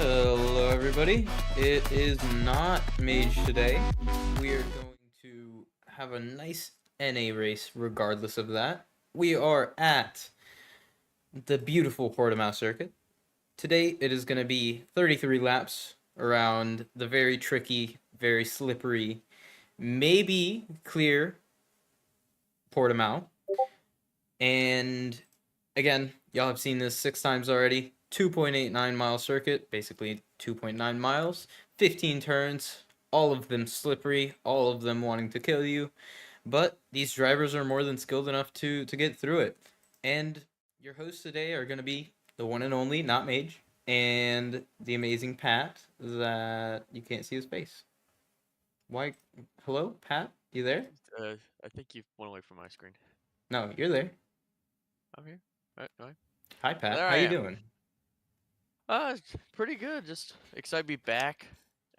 Hello everybody, it is not Mage today. We are going to have a nice NA race regardless of that. We are at the beautiful Portimao circuit. Today it is going to be 33 laps around the very tricky, very slippery, maybe clear Portimao. And again, y'all have seen this 6 times already. 2.89 mile circuit, basically 2.9 miles, 15 turns, all of them slippery, all of them wanting to kill you. But these drivers are more than skilled enough to get through it. And your hosts today are going to be the one and only, not Mage, and the amazing Pat, that you can't see his face. Why? Hello, Pat? You there? I think you've went away from my screen. No, you're there. I'm here. All right. Hi, Pat. There How I you am. doing? Pretty good. Just excited to be back.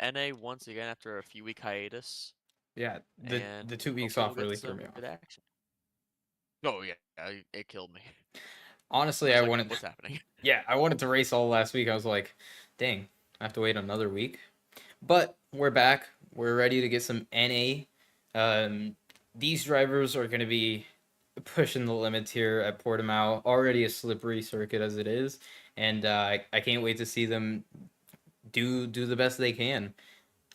NA once again after a few week hiatus, Yeah, the and the 2 weeks hopefully we'll off get really threw some me good off. action. Oh yeah, it killed me. I Honestly, was I like, wanted, what's happening? yeah, I wanted to race all last week. I was like, dang, I have to wait another week. But we're back. We're ready to get some NA. These drivers are going to be pushing the limits here at Portimao. Already a slippery circuit as it is, and I can't wait to see them do the best they can,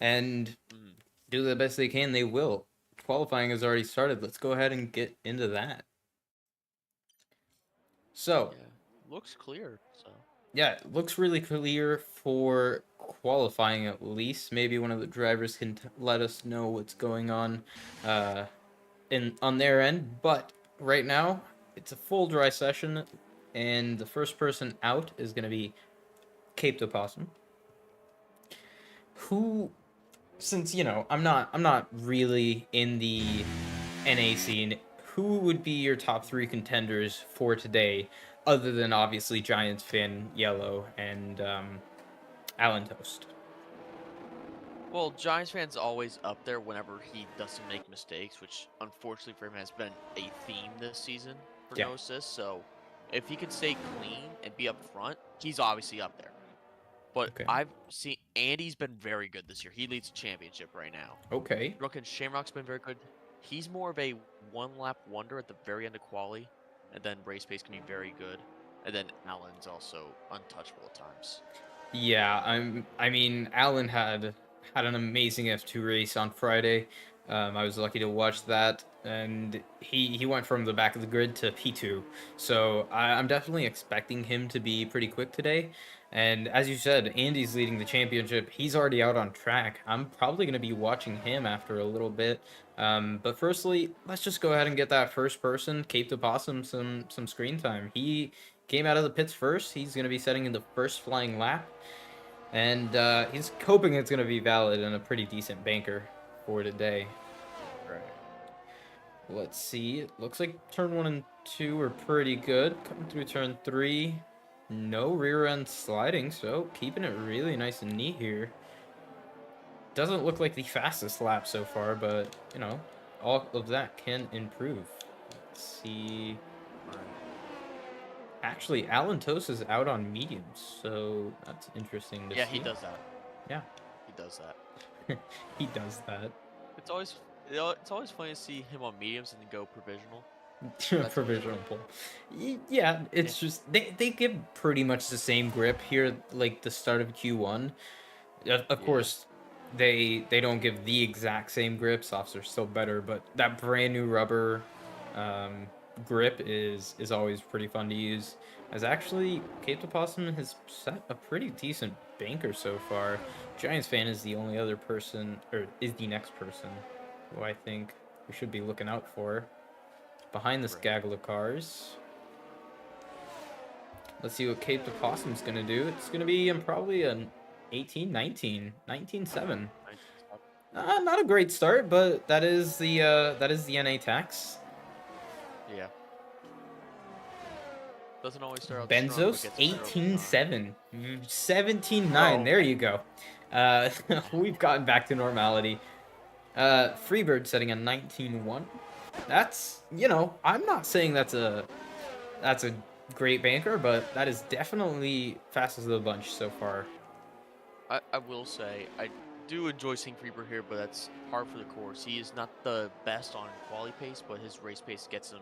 and Mm, do the best they can. They will. Qualifying has already started. Let's go ahead and get into that. So yeah, looks clear. So yeah, it looks really clear for qualifying at least. Maybe one of the drivers can let us know what's going on uh, on their end. But right now, it's a full dry session, and the first person out is going to be Cape to Possum, who, since I'm not really in the NA scene. Who would be your top 3 contenders for today, other than obviously Giants fan Yellow and Alan Toast? well, Giants fans always up there whenever he doesn't make mistakes, which unfortunately for him has been a theme this season for Yeah. no assists. So if he can stay clean and be up front, he's obviously up there. But Okay. I've seen Andy's been very good this year. He leads the championship right now. Okay. Drunken Shamrock's been very good. He's more of a one lap wonder at the very end of quali, and then race pace can be very good. And then Allen's also untouchable at times. Yeah, I mean, Alan had an amazing F2 race on Friday. I was lucky to watch that, and he went from the back of the grid to P2. So I'm definitely expecting him to be pretty quick today. And as you said, Andy's leading the championship. He's already out on track. I'm probably going to be watching him after a little bit. But firstly, let's just go ahead and get that first person, Cape to Possum, some screen time. He came out of the pits first. He's going to be setting in the first flying lap. And he's hoping it's going to be valid and a pretty decent banker for today. Right. Let's see. It looks like turn 1 and 2 are pretty good. Coming through turn 3, no rear end sliding, so keeping it really nice and neat here. Doesn't look like the fastest lap so far, but, all of that can improve. Let's see. Right. Actually, Alan Toast is out on mediums, so that's interesting to Yeah, he see. does that. Yeah, He does that. he does that. It's always it's always funny to see him on mediums and then go provisional. That's always Provisional funny. pull. Yeah, Yeah. it's just they give pretty much the same grip here, like the start of Q1. Of Yeah. course, they don't give the exact same grip. Softs are still better, but that brand new rubber um, grip is always pretty fun to use. As actually, Cape to Possum has set a pretty decent banker so far. Giants fan is the only other person, or is the next person, who I think we should be looking out for. Behind this Right. gaggle of cars. Let's see what Cape to Possum's going to do. It's going to be probably an 18, 19, 19-7. 19 Not a great start, but that is the NA tax. Yeah. Doesn't always start out strong, but Benzos gets better over time. 18-7. 17-9. Bro, There you go. We've gotten back to normality. Freebird setting a 19-1. That's, I'm not saying that's a great banker, but that is definitely fastest of the bunch so far. I will say I do enjoy seeing Freebird here, but that's par for the course. He is not the best on quality pace, but his race pace gets him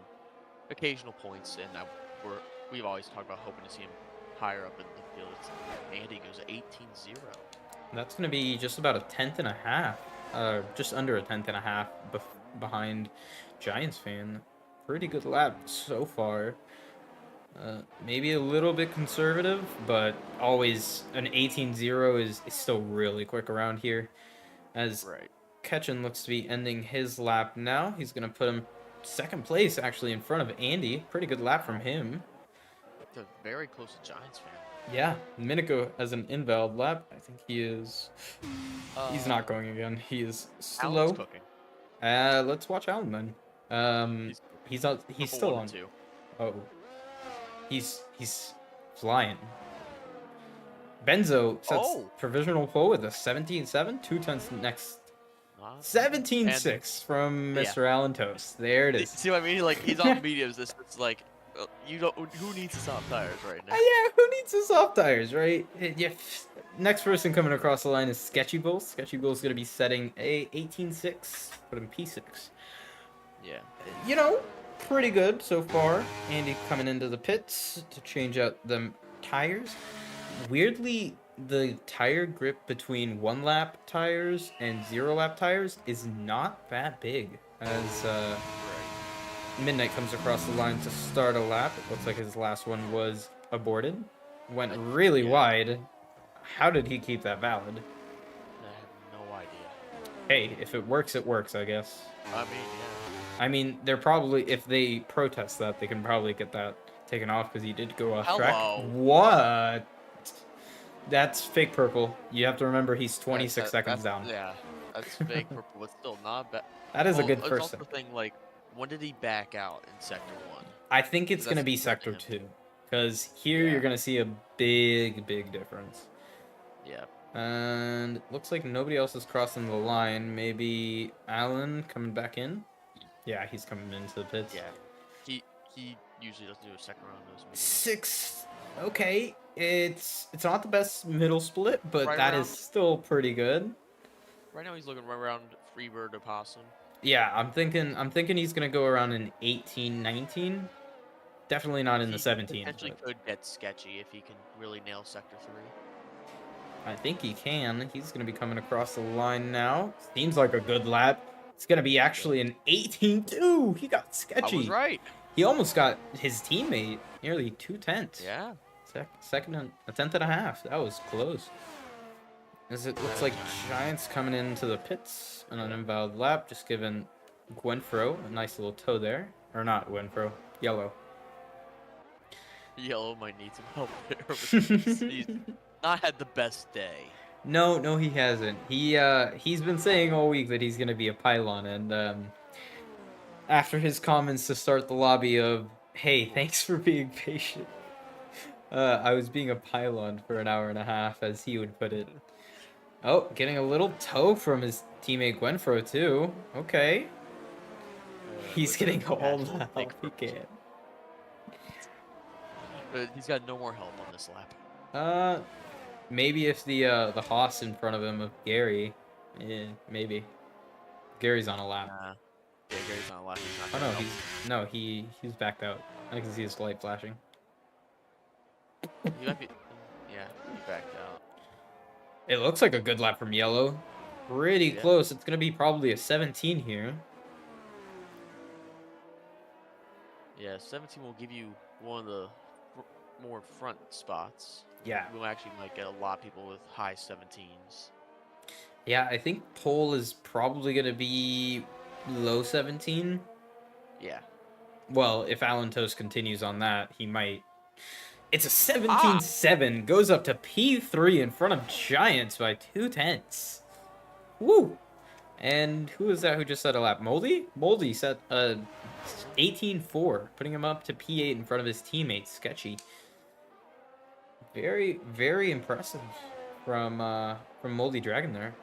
occasional points, and we've always talked about hoping to see him higher up in the field. Andy goes 18-0. That's going to be just about a tenth and a half, just under a tenth and a half behind Giants fan. Pretty good lap so far. Maybe a little bit conservative, but always an 18-0 is still really quick around here. As Right. Ketchen looks to be ending his lap now. He's going to put him second place, actually, in front of Andy. Pretty good lap from Wow. him. They're very close to Giants fan. Yeah, Minico has an invalid lap. I think he is... He's not going again. He is Alan's slow. cooking. Let's watch Alan then. He's Purple still 1 on. and 2. Oh, he's flying. Benzo sets Oh! provisional pole with a 17-7, 2/10 next. Not bad. 17-6 from yeah. Mr. Alan Toast. There it is. See what I mean? Like, he's on mediums. It's like, you don't. Who needs to soft tires right now? Yeah, who needs the soft tires, right? Yeah. Next person coming across the line is Sketchy Bull. Sketchy Bull's going to be setting a 18-6, put him P6. Yeah. You know, pretty good so far. Andy coming into the pits to change out the tires. Weirdly, the tire grip between 1-lap tires and 0-lap tires is not that big. As Midnight comes across the line to start a lap. It looks like his last one was aborted. Went really wide. How did he keep that valid? I have no idea. Hey, if it works, I guess. I mean, yeah. I mean, they're probably, if they protest that, they can probably get that taken off because he did go off track. What? That's fake purple. You have to remember he's 26 seconds down. Yeah, that's fake purple, but still not bad. That is a good it's first also second. the thing, like, when did he back out in Sector 1? I think it's going to That's be important to Sector him. 2. Because here Yeah. you're going to see a big difference. Yeah. And it looks like nobody else is crossing the line. Maybe Alan coming back in? Yeah, he's coming into the pits. Yeah. He usually doesn't do a second round of those meetings. 6. Okay, it's not the best middle split, but Right that around- is still pretty good. Right now he's looking right around Freebird Opossum. Yeah, I'm thinking he's gonna go around an 18-19. Definitely not in the 17. Potentially could get sketchy if he can really nail Sector 3. I think he can. He's gonna be coming across the line now. Seems like a good lap. It's gonna be actually an 18-2. He got sketchy. I was right. He almost got his teammate nearly 2/10. Yeah. Second and a tenth and a half. That was close. As it looks like Giants coming into the pits on an invalid lap, just giving Gwenfro a nice little toe there. Or not Gwenfro, Yellow. Yellow might need some help there. He's not had the best day. No, he hasn't. He's been saying all week that he's gonna be a pylon, and after his comments to start the lobby of, "Hey, thanks for being patient," I was being a pylon for an hour and a half, as he would put it. Oh, getting a little toe from his teammate Gwenfro too. Okay, he's getting all the help he can. He's got no more help on this lap. Maybe if the Haas in front of him of Gary, yeah, maybe. Gary's on a lap. Yeah, Gary's on a lap. Oh no, he's backed out. I can see his light flashing. He might be. Yeah, he backed out. It looks like a good lap from Yellow. Pretty close. It's gonna be probably a 17 here. Yeah, 17 will give you one of the more front spots. Yeah. We'll actually might get a lot of people with high 17s. Yeah, I think pole is probably gonna be low 17. Yeah. Well, if Alan Toast continues on that, he might. It's a 17-7. Goes up to P3 in front of Giants by 2/10. Woo! And who is that who just set a lap? Moldy? Moldy set 18-4, putting him up to P8 in front of his teammates. Sketchy. Very, very impressive from Moldy Dragon there.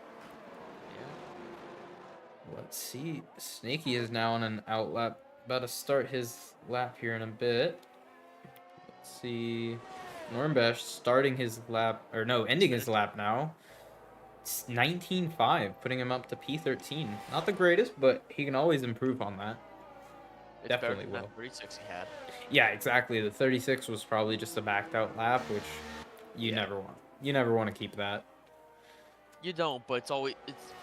Yeah. Let's see. Snaky is now on an out lap. About to start his lap here in a bit. Let's see. Normbash starting his lap, or no, ending his lap now. It's 19.5, putting him up to P13. Not the greatest, but he can always improve on that. It's better Definitely than that will. 36 he had. Yeah, exactly. The 36 was probably just a backed out lap, which you Yeah. never want. You never want to keep that. You don't, but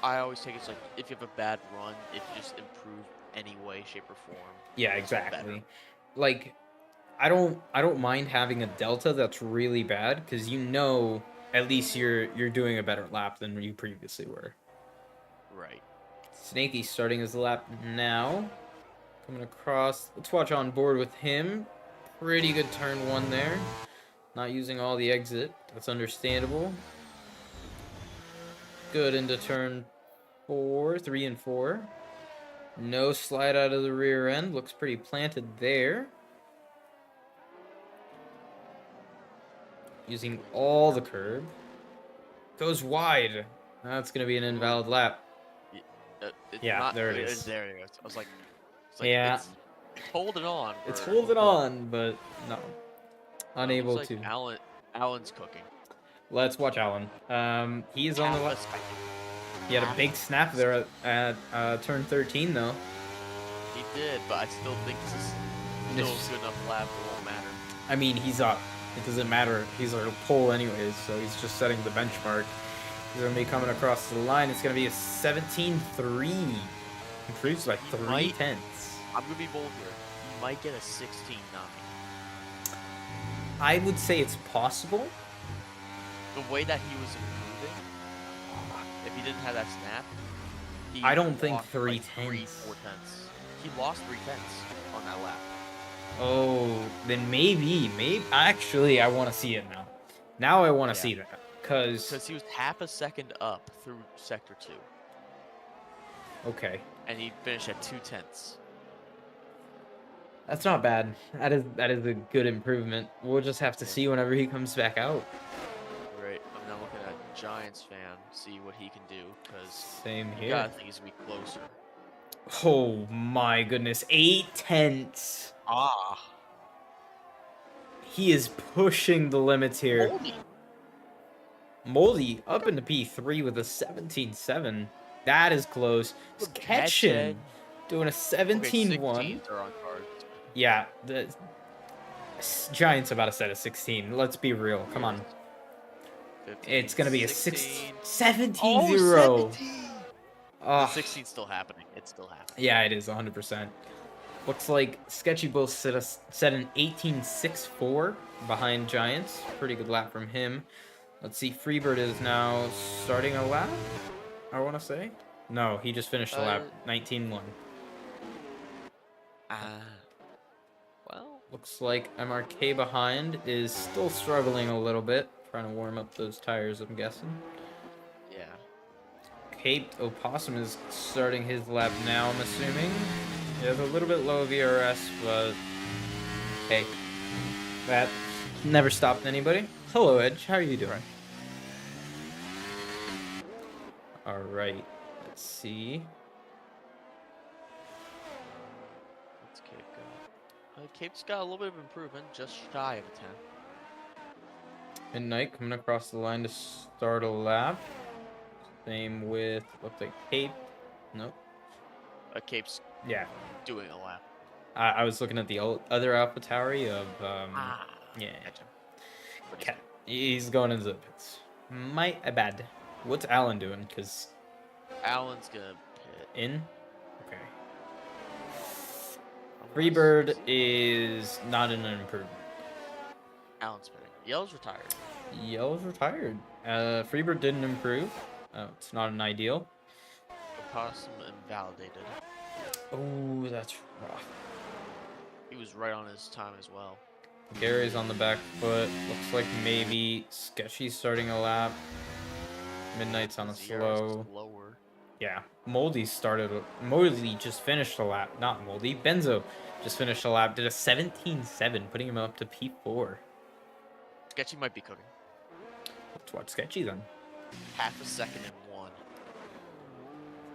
I always take it's like if you have a bad run, if you just improve any way, shape, or form, Yeah, it's better. exactly. Like I don't mind having a delta that's really bad because at least you're doing a better lap than you previously were. Right. Snakey starting his lap now. Coming across. Let's watch on board with him. Pretty good turn one there. Not using all the exit. That's understandable. Good into turn 3 and 4. No slide out of the rear end. Looks pretty planted there. Using all the curb. Goes wide. That's going to be an Ooh. invalid lap. It's Yeah, not. there it is. There it is. I was like, Yeah, it's holding on it's for holding one. on, but no. Looks Unable like to. Allen's cooking. Let's watch Allen. He's on the Half a left. second. He had a big snap there at turn 13, though. He did, but I still think this is still a good enough lap. It won't matter. I mean, he's up. It doesn't matter. He's a pole anyways, so he's just setting the benchmark. He's going to be coming across the line. It's going to be a 17.3. Improves by 3 tenths. I'm going to be bold here. He might get a 16.9. I would say it's possible. The way that he was improving, if he didn't have that snap, I don't think lost 3 like 3, tenths. 4 tenths. He lost 3 tenths on that lap. Oh, then maybe. Actually, I want to see it now. Now I want to see that. Because he was half a second up through sector 2. Okay. And he finished at 2 tenths. That's not bad. That is a good improvement. We'll just have to see whenever he comes back out. Right. I'm now looking at Giants fan, see what he can do. Because Same you here. gotta think he's gonna be closer. Oh my goodness. 8 tenths. Ah. He is pushing the limits here. Moldy up into P3 with a 17.7. That is close. Sketchin doing a 17.1. Okay, 16s are on cards. Yeah, the Giants about to set a 16. Let's be real. Come on. 15, It's going to be a 16. 17-0. Oh, 17! Oh. The 16's still happening. It's still happening. Yeah, it is 100%. Looks like Sketchy both set an 18.64 behind Giants. Pretty good lap from him. Let's see. Freebird is now starting a lap, I want to say. No, he just finished the lap. 19.1. Well. Looks like MRK behind is still struggling a little bit. Trying to warm up those tires, I'm guessing. Yeah. Caped Opossum is starting his lap now, I'm assuming. He has a little bit low VRS, but hey, that never stopped anybody. Hello, Edge. How are you doing? All right. Let's see. What's Cape got? Cape's got a little bit of improvement, just shy of a 10. Midnight coming across the line to start a lap. Same with, looks like Cape. Nope. Cape's doing a lap. I was looking at the other AlphaTauri of, yeah. Gotcha. He's going into the pits. My bad. What's Alan doing? Because Alan's gonna pit. In? Okay. Freebird is not in an improvement. Alan's pitting. Yellow's retired. Yellow's retired. Freebird didn't improve. Oh, it's not an ideal. Opossum invalidated. Oh, that's rough. He was right on his time as well. Gary's on the back foot. Looks like maybe Sketchy's starting a lap. Midnight's on a slow. Lower. Yeah. Moldy just finished a lap. Not Moldy. Benzo just finished a lap. Did a 17.7, putting him up to P4. Sketchy might be cooking. Let's watch Sketchy then. Half a second and 1.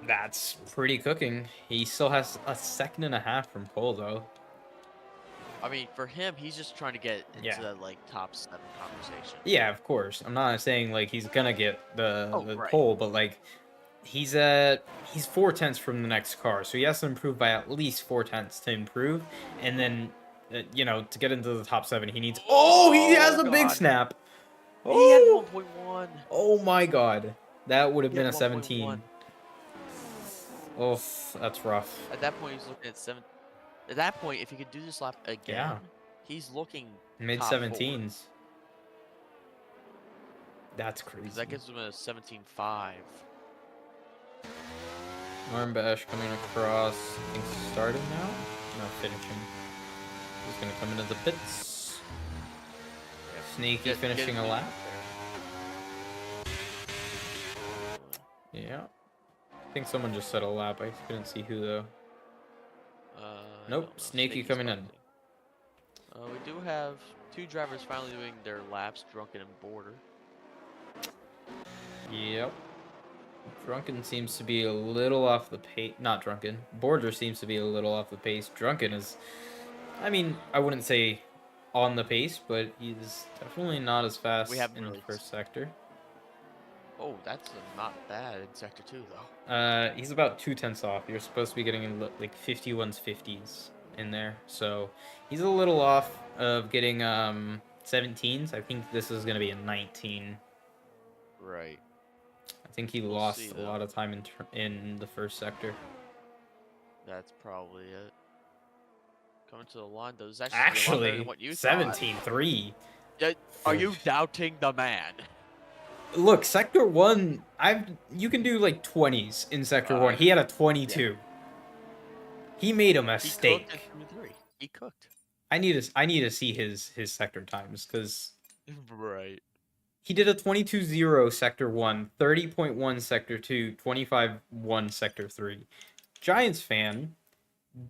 That's pretty cooking. He still has a second and a half from pole, though. I mean, for him, he's just trying to get Yeah. into that like top 7 conversation. Yeah, of course. I'm not saying like he's gonna get Oh, the right. pole, but like he's 4 tenths from the next car, so he has to improve by at least 4 tenths to improve, and then to get into the top 7, he needs. Oh, he has a big God. snap. He had Oh, 1.1. oh my God, that would have He been had a 1.1. 17. Oh, that's rough. At that point, he's looking at 7. At that point, if he could do this lap again, Yeah, he's looking mid top 4. 17s. That's Because crazy. that gives him a 17.5. Armbash coming across. I think starting now? No, finishing. He's gonna come into the pits. Yep. Sneaky finishing a lap. Yeah. I think someone just said a lap. I couldn't see who though. Nope, Snaky coming in. We do have 2 drivers finally doing their laps, Drunken and Border. Yep. Drunken seems to be a little off the pace. Not Drunken. Border seems to be a little off the pace. Drunken is, I mean, I wouldn't say on the pace, but he's definitely not as fast in the first sector. Oh, that's not bad in Sector 2, though. He's about 2 tenths off. You're supposed to be getting in like 51s, 50s in there. So he's a little off of getting 17s. I think this is going to be a 19. Right. I think he lost a lot of time in the first sector. That's probably it. Coming to the line, though, is actually what you 17-3. Are you doubting the man? Look, Sector 1, you can do like 20s in Sector 1. He had a 22. Yeah. He made a mistake. He cooked. I need to see his sector times because right. He did a 22-0 Sector 1, 30.1 Sector 2, 25-1 Sector 3. Giants fan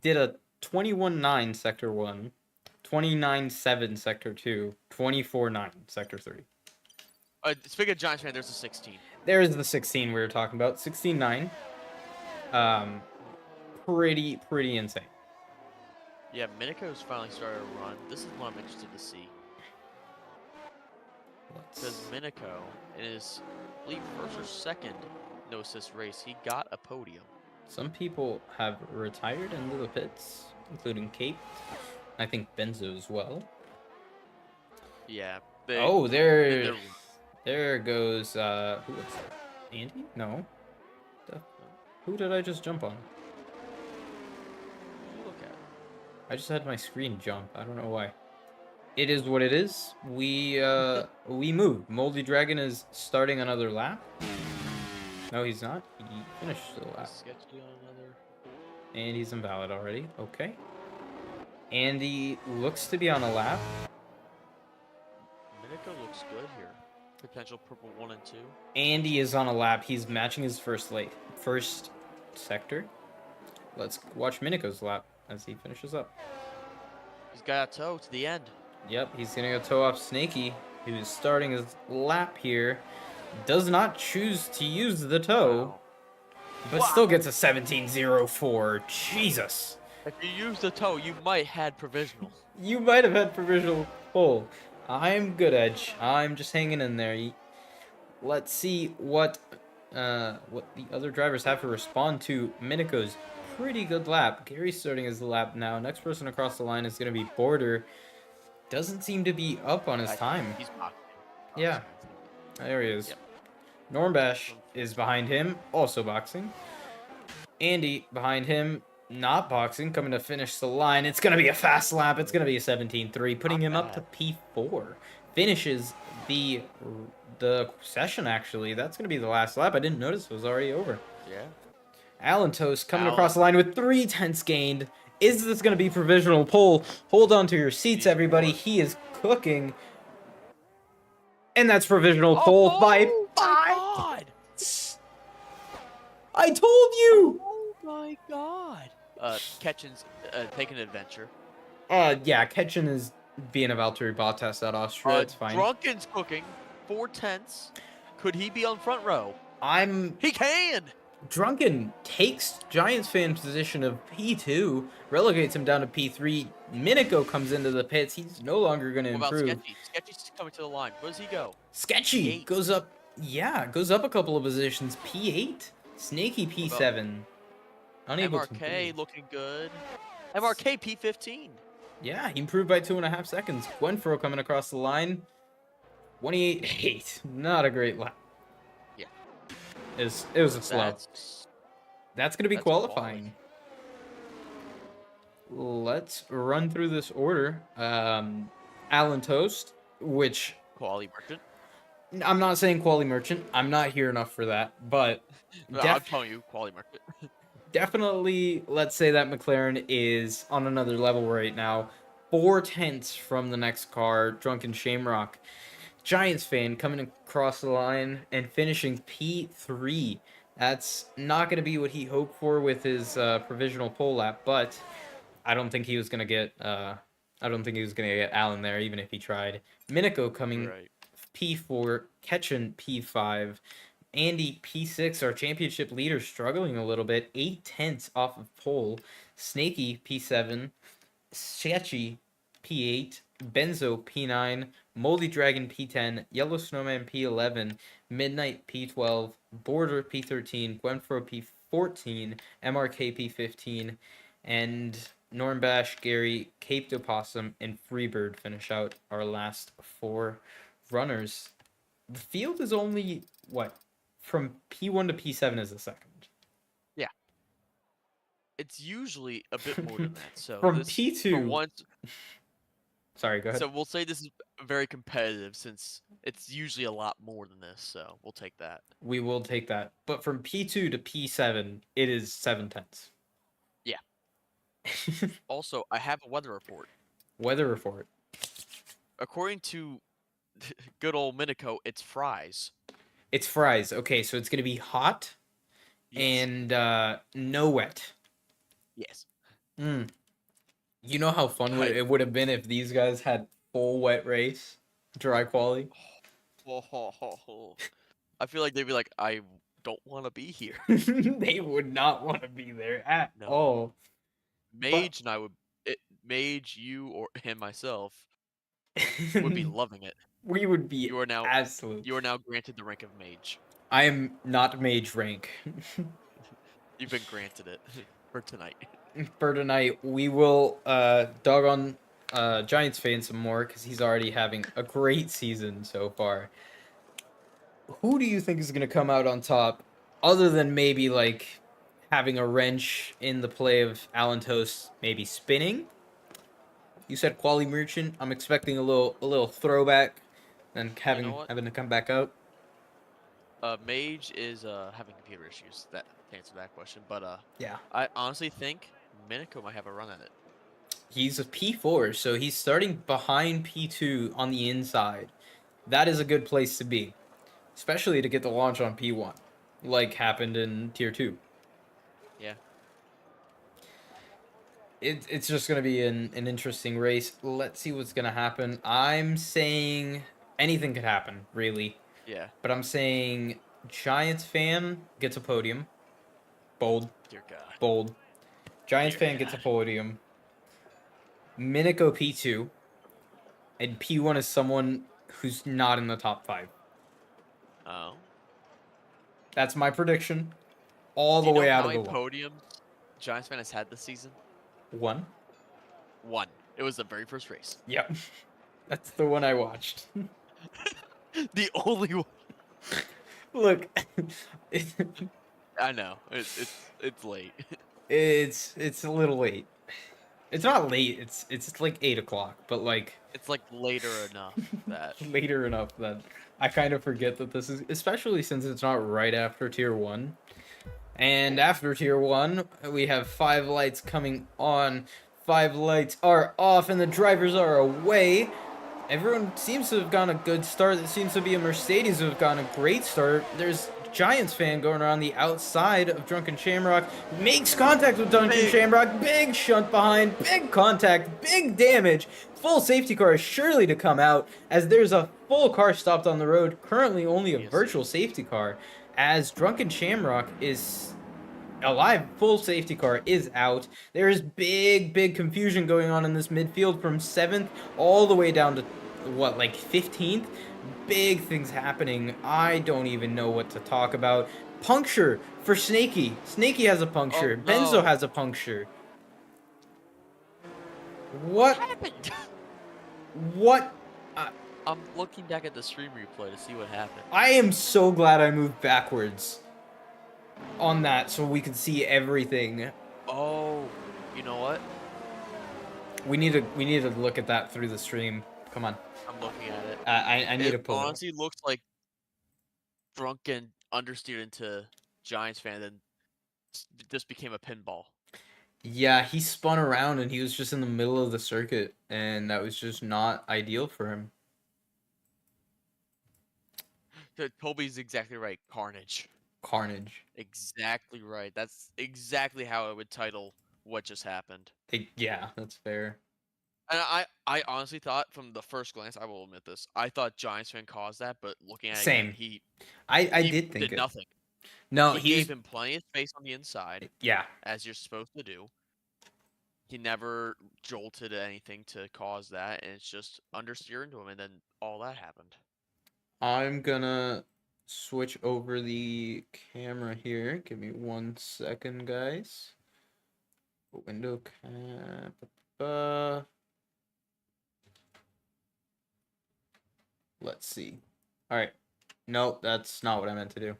did a 21-9 Sector 1, 29-7 Sector 2, 24-9 Sector 3. Speaking of Giants fan, there's a 16. There's the 16 we were talking about. 16-9. Pretty insane. Yeah, Minico's finally started a run. This is what I'm interested to see. Because Minico, in his, I believe, first or second no-assist race, he got a podium. Some people have retired into the pits, including Kate. I think Benzo as well. Yeah. There goes, who was that? Andy? No. Who did I just jump on? Look at it. I just had my screen jump. I don't know why. It is what it is. We moved. Moldy Dragon is starting another lap. No, he's not. He finished the lap. And he's invalid already. Okay. Andy looks to be on a lap. Minico looks good here. Potential purple 1 and 2. Andy is on a lap. He's matching his first sector. Let's watch Minico's lap as he finishes up. He's got a toe to the end. Yep, he's gonna go toe off Snaky, who's starting his lap here. Does not choose to use the toe, but still gets a 17.04. Jesus. If you use the toe, you might have had provisional. You might have had provisional pole. I'm good, Edge. I'm just hanging in there. Let's see what the other drivers have to respond to Minico's pretty good lap. Gary's starting his lap now. Next person across the line is going to be Border. Doesn't seem to be up on his time. He's boxing. Yeah. There he is. Yep. Normbash is behind him, also boxing. Andy behind him, not boxing, coming to finish the line. It's going to be a fast lap. It's going to be a 17.3, putting him up to P4. Finishes the session, actually. That's going to be the last lap. I didn't notice it was already over. Yeah. Alan Toast coming across the line with 3 tenths gained. Is this going to be provisional pole? Hold on to your seats, everybody. He is cooking. And that's provisional pole by 5. I told you! Oh my god. Ketchin's taking an adventure. Yeah, Ketchin is being a Valtteri Bottas at Austria. It's fine. Drunken's cooking. 4 tenths. Could he be on front row? He can! Drunken takes Giants fan position of P2, relegates him down to P3. Miniko comes into the pits. He's no longer going to What about improve. Sketchy? Sketchy's coming to the line. Where does he go? Sketchy P8. goes up. Yeah, goes up a couple of positions. P8. Snaky What about P7. Unable to MRK improve. looking good. MRK P15. Yeah, he improved by 2.5 seconds. Gwenfro coming across the line. 28.8. Not a great lap. Yeah. It was a slow. That's going to be that's qualifying. Let's run through this order. Alan Toast, which Quality Merchant. I'm not saying quality merchant. I'm not here enough for that, but No, I'm telling you, Quality Merchant. definitely, let's say that McLaren is on another level right now. 4/10 from the next car, Drunken Shamrock. Giants fan coming across the line and finishing P3. That's not going to be what he hoped for with his provisional pole lap, but I don't think he was going to get. I don't think he was going to get Allen there, even if he tried. Miniko coming Right. P4, Ketchin P5, Andy P6, our championship leader, struggling a little bit. 8/10 off of pole. Snaky P7, Sketchy P8, Benzo P9, Moldy Dragon P10, Yellow Snowman P11, Midnight P12, Border P13, Gwenfro P14, MRK P15, and Normbash, Gary, Cape Opossum, and Freebird finish out our last 4 runners. The field is only, what, from P1 to P7 is a second. Yeah. It's usually a bit more than that. So From this P2. for once. Sorry, go ahead. So we'll say this is very competitive since it's usually a lot more than this. So we'll take that. We will take that. But from P2 to P7, it is 7/10. Yeah. Also, I have a weather report. Weather report. According to good old Minico, it's fries. It's fries. Okay, so it's going to be hot Yes. and no wet. Yes. You know how fun it would have been if these guys had full wet race, dry quali? I feel like they'd be like, I don't want to be here. They would not want to be there at all. Mage and I would, Mage, you, or and myself would be loving it. We would be You are now absolute. You are now granted the rank of mage. I am not mage rank. You've been granted it for tonight. For tonight, we will dog on Giants fan some more because he's already having a great season so far. Who do you think is going to come out on top, other than maybe like having a wrench in the play of Alan Toast, maybe spinning? You said Quali Merchant. I'm expecting a little throwback, and having to come back out. Mage is having computer issues. That to answer that question, but yeah, I honestly think Minico might have a run at it. He's a P4, so he's starting behind P2 on the inside. That is a good place to be, especially to get the launch on P1, like happened in Tier 2. Yeah. It's just going to be an interesting race. Let's see what's going to happen. I'm saying anything could happen, really. Yeah. But I'm saying Giants fan gets a podium. Bold. Dear God. Bold. Giants fan gets a podium. Minico P2. And P1 is someone who's not in the top 5. Oh. That's my prediction. All the way out of the wall. Podiums Giants fan has had this season? 1. It was the very first race. Yep. That's the one I watched. The only one. Look. I know. It's late. It's a little late. It's not late. It's like 8 o'clock, but like it's like later enough that later enough that I kind of forget that this is, especially since it's not right after Tier 1. And after Tier 1, we have 5 lights coming on. 5 lights are off, and the drivers are away. Everyone seems to have gotten a good start. It seems to be a Mercedes who have gotten a great start. There's Giants fan going around the outside of Drunken Shamrock. Makes contact with Drunken Shamrock. Big shunt behind. Big contact. Big damage. Full safety car is surely to come out as there's a full car stopped on the road. Currently only a virtual safety car. as Drunken Shamrock is alive. Full safety car is out. There is big confusion going on in this midfield from 7th all the way down to what, like 15th. Big things happening. I don't even know what to talk about. Puncture for Snaky. Snaky has a Oh puncture. Benzo no! has a puncture. What What? happened? What? Uh, I'm looking back at the stream replay to see what happened. I am so glad I moved backwards on that so we could see everything. Oh, you know what? We need to look at that through the stream. Come on. I'm looking at it. I need It to pull it up. honestly looks like Drunken understeered into Giants fan, and just became a pinball. Yeah, he spun around and he was just in the middle of the circuit, and that was just not ideal for him. So Toby's exactly right. Carnage. Carnage. Exactly right. That's exactly how I would title what just happened. Yeah, that's fair. And I honestly thought from the first glance, I will admit this, I thought Giants fan caused that, but looking at it again, Same. he I he did think did it. nothing. No, He he was. gave him plenty of space on the inside, Yeah, as you're supposed to do. He never jolted anything to cause that, and it's just understeer into him, and then all that happened. I'm gonna switch over the camera here. Give me 1 second, guys. Window cap. Let's see. All right. Nope, that's not what I meant to do.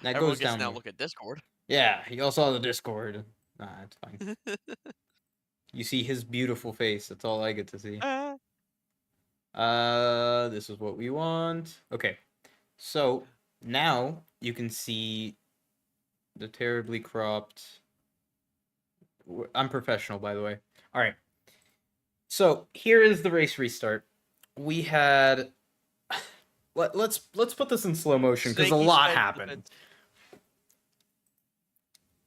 That Everyone goes gets to down now more. look at Discord. Yeah, you all saw the Discord. Nah, it's fine. You see his beautiful face. That's all I get to see. This is what we want. Okay. So, now you can see the terribly cropped. I'm professional, by the way. All right. So, here is the race restart. We had let's put this in slow motion cuz a Snaky lot sped happened.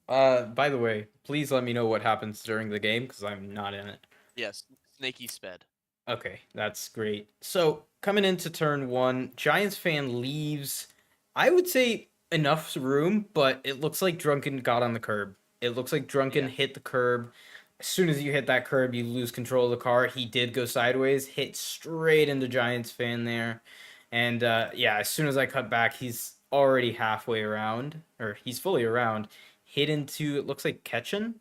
By the way, please let me know what happens during the game cuz I'm not in it. Yes, Snaky sped. Okay, that's great. So, coming into turn 1, Giants fan leaves, I would say enough room, but it looks like Drunken got on the curb. It looks like Drunken Yeah. hit the curb. As soon as you hit that curb, you lose control of the car. He did go sideways, hit straight into Giants fan there. And yeah, as soon as I cut back, he's already halfway around, or he's fully around. Hit into, it looks like Ketchen.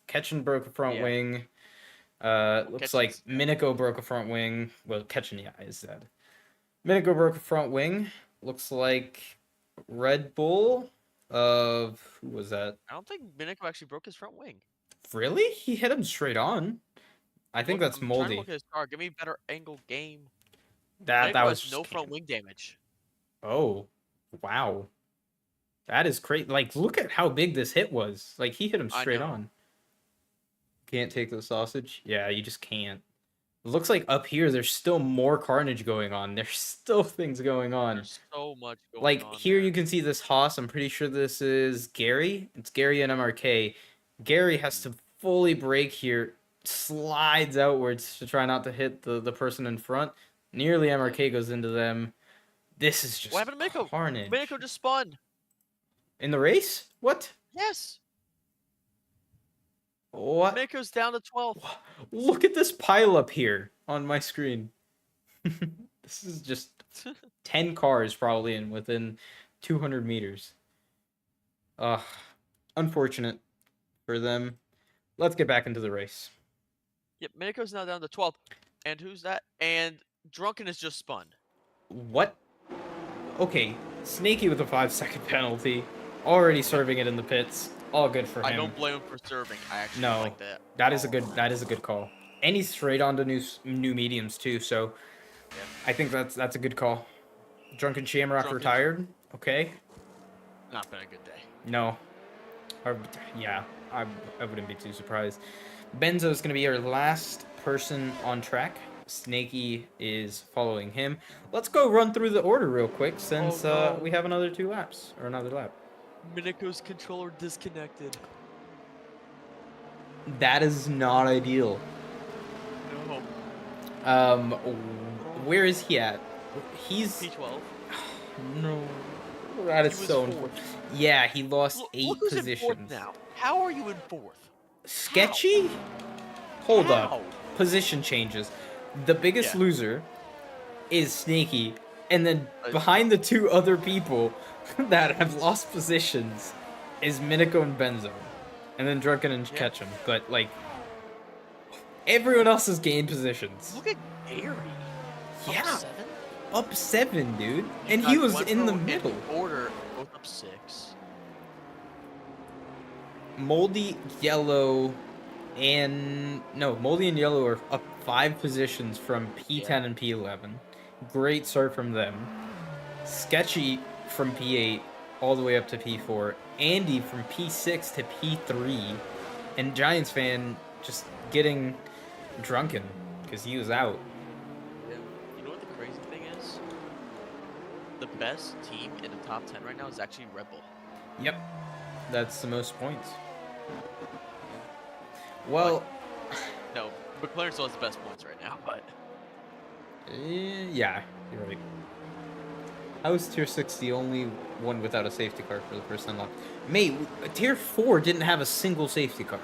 Ketchen broke a front Yeah. wing. Well, Looks like Ketchen's Miniko broke a front wing. Well, Ketchen, yeah, is dead. Miniko broke a front wing. Looks like Red Bull of who was that? I don't think Miniko actually broke his front wing. Really? He hit him straight on. I think that's I'm trying to Moldy. look at his car. Give me a better angle game. That Miniko was has no just front wing damage. Oh, wow. That is crazy. Like, look at how big this hit was. Like, he hit him I straight know. on. Can't take the sausage? Yeah, you just can't. It looks like up here there's still more carnage going on. There's still things going on. There's so much going Like on here there. you can see this Haas. I'm pretty sure this is Gary. It's Gary and MRK. Gary has to fully brake here, slides outwards to try not to hit the person in front. Nearly MRK goes into them. This is just What happened to Miniko? carnage. Miniko just spun. In the race? What? Yes. What? Miniko's down to 12th. Look at this pile up here on my screen. This is just 10 cars probably in within 200 meters. Unfortunate for them. Let's get back into the race. Yep, Miniko's now down to 12th. And who's that? And Drunken is just spun. What? Okay, Snaky with a 5-second penalty. Already serving it in the pits. All good for him. I don't blame him for serving. I actually No, like that. that is a good call. And he's straight on to new mediums too, so Yeah. I think that's a good call. Drunken Shamrock Drunken- retired. Okay. Not been a good day. No. Yeah, I wouldn't be too surprised. Benzo's going to be our last person on track. Snaky is following him. Let's go run through the order real quick since no. we have another 2 laps, or another lap. Miniko's controller disconnected. That is not ideal. No. Where is he at? He's P12. no. That is He was so fourth. unfortunate. Yeah, he lost Look 8 who's in fourth positions. now. How are you in fourth? How? Sketchy? Hold up. How? Position changes. The biggest Yeah. loser is Sneaky, and then No. behind the 2 other people that have lost positions is Miniko and Benzo. And then Drunken and Yeah. Ketchum. But, like, everyone else has gained positions. Look at Gary. Up Yeah, 7? up 7, dude. You And he got was in the Gwenfro middle. and Border both up 6. Moldy, Yellow, and... No, Moldy and Yellow are up 5 positions from P10 Yeah. and P11. Great start from them. Sketchy from P8 all the way up to P4. Andy from P6 to P3. And Giants fan just getting drunken because he was out. Yeah. You know what the crazy thing is? The best team in the top 10 right now is actually Red Bull. Yep, that's the most points. Yeah. Well, No, McLaren still has the best points right now, but yeah, you're right. How is Tier 6 the only one without a safety car for the first unlock? Mate, Tier 4 didn't have a single safety car.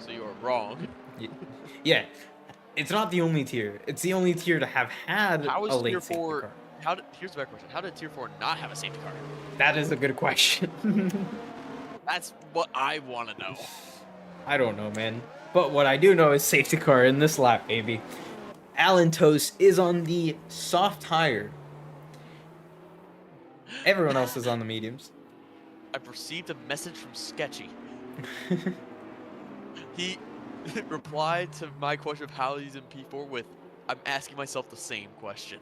so you are wrong. Yeah, it's not the only tier. It's the only tier to have had How a is late Tier safety 4? car. Here's the better question. How did Tier 4 not have a safety car? That is a good question. That's what I want to know. I don't know, man. But what I do know is safety car in this lap, baby. Alan Toast is on the soft tire. Everyone else is on the mediums. I've received a message from Sketchy. He replied to my question of how he's in P4 with, I'm asking myself the same question.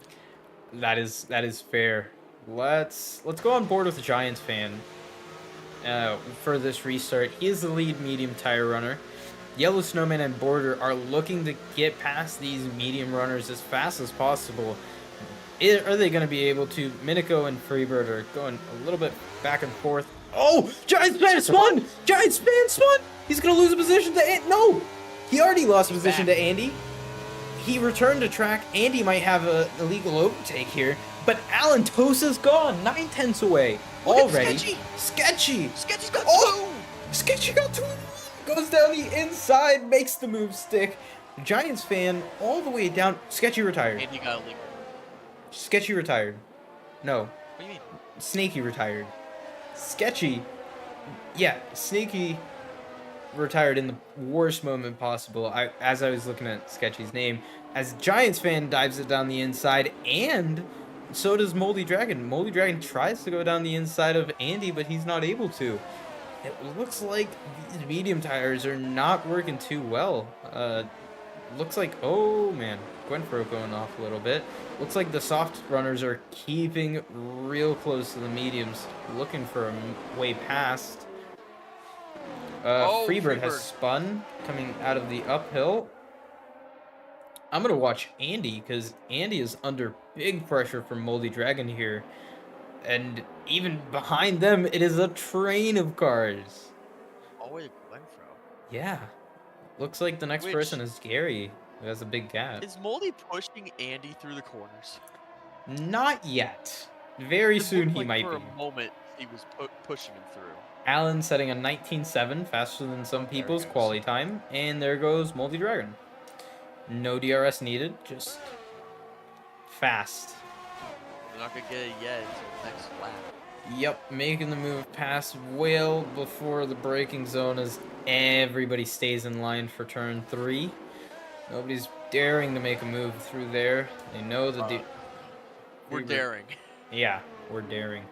That is fair. Let's go on board with the Giants fan. For this restart, he is the lead medium tire runner. Yellow Snowman and Border are looking to get past these medium runners as fast as possible. Are they going to be able to? Miniko and Freebird are going a little bit back and forth. Oh! Giants fan spun! Giants fan spun! He's going to lose a position to Andy. No! He already lost a position to Andy. He returned to track. Andy might have a illegal overtake here. But Alan Tosa's gone. 9/10 away. Look already. Sketchy! Sketchy! Sketchy's got Sketchy got 2! Goes down the inside, makes the move stick. Giants fan all the way down. Sketchy retired. 2! Andy got illegal. Sketchy retired. No. What do you mean? Snaky retired. Sketchy. Yeah, Snaky retired in the worst moment possible. As I was looking at Sketchy's name, as Giants fan dives it down the inside, and so does Moldy Dragon. Moldy Dragon tries to go down the inside of Andy, but he's not able to. It looks like these medium tires are not working too well. Looks like, oh man, Gwenfro going off a little bit. Looks like the soft runners are keeping real close to the mediums, looking for a way past. Freebird has spun, coming out of the uphill. I'm going to watch Andy, because Andy is under big pressure from Moldy Dragon here. And even behind them, it is a train of cars. All the way to Gwenfro. Yeah. Looks like the next person is Gary, who has a big gap. Is Moldy pushing Andy through the corners? Not yet. Very soon he might for be. a moment, he was pushing him through. Alan setting a 19.7, faster than some people's quali time. And there goes Moldy Dragon. No DRS needed, just fast. They're not going to get it yet until next lap. Yep, making the move past well before the braking zone as everybody stays in line for turn 3. Nobody's daring to make a move through there. They know the we're daring. Yeah, we're daring.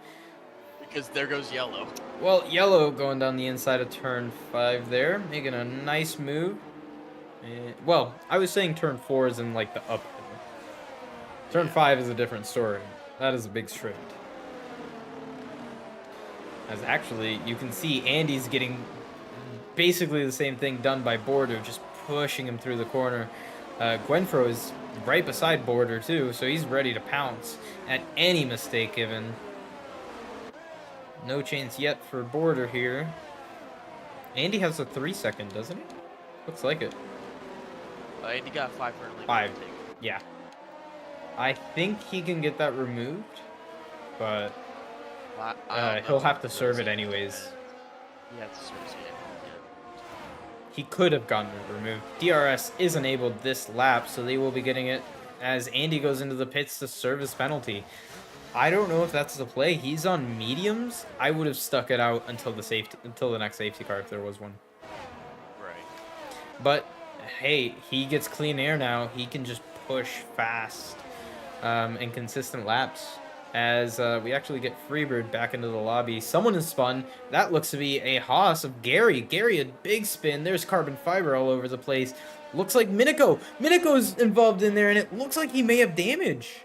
Because there goes Yellow. Well, Yellow going down the inside of turn 5 there, making a nice move. Well, I was saying turn 4 is in like the uphill. Turn 5 is a different story. That is a big straight. As actually, you can see Andy's getting basically the same thing done by Border, just pushing him through the corner. Gwenfro is right beside Border too, so he's ready to pounce at any mistake given. No chance yet for Border here. Andy has a 3-second, doesn't he? Looks like it. Andy got 5 for an illegal 5. overtake. Yeah. I think he can get that removed, but I don't he'll know have to because serve it it anyways. depends. He has to service it. Yeah. He could have gotten it removed. DRS is enabled this lap, so they will be getting it as Andy goes into the pits to serve his penalty. I don't know if that's the play. He's on mediums. I would have stuck it out until the next safety car if there was one. Right. But hey, he gets clean air now. He can just push fast and consistent laps. As we actually get Freebird back into the lobby. Someone has spun. That looks to be a Haas of Gary. Gary, a big spin. There's carbon fiber all over the place. Looks like Miniko. Miniko's involved in there, and it looks like he may have damage.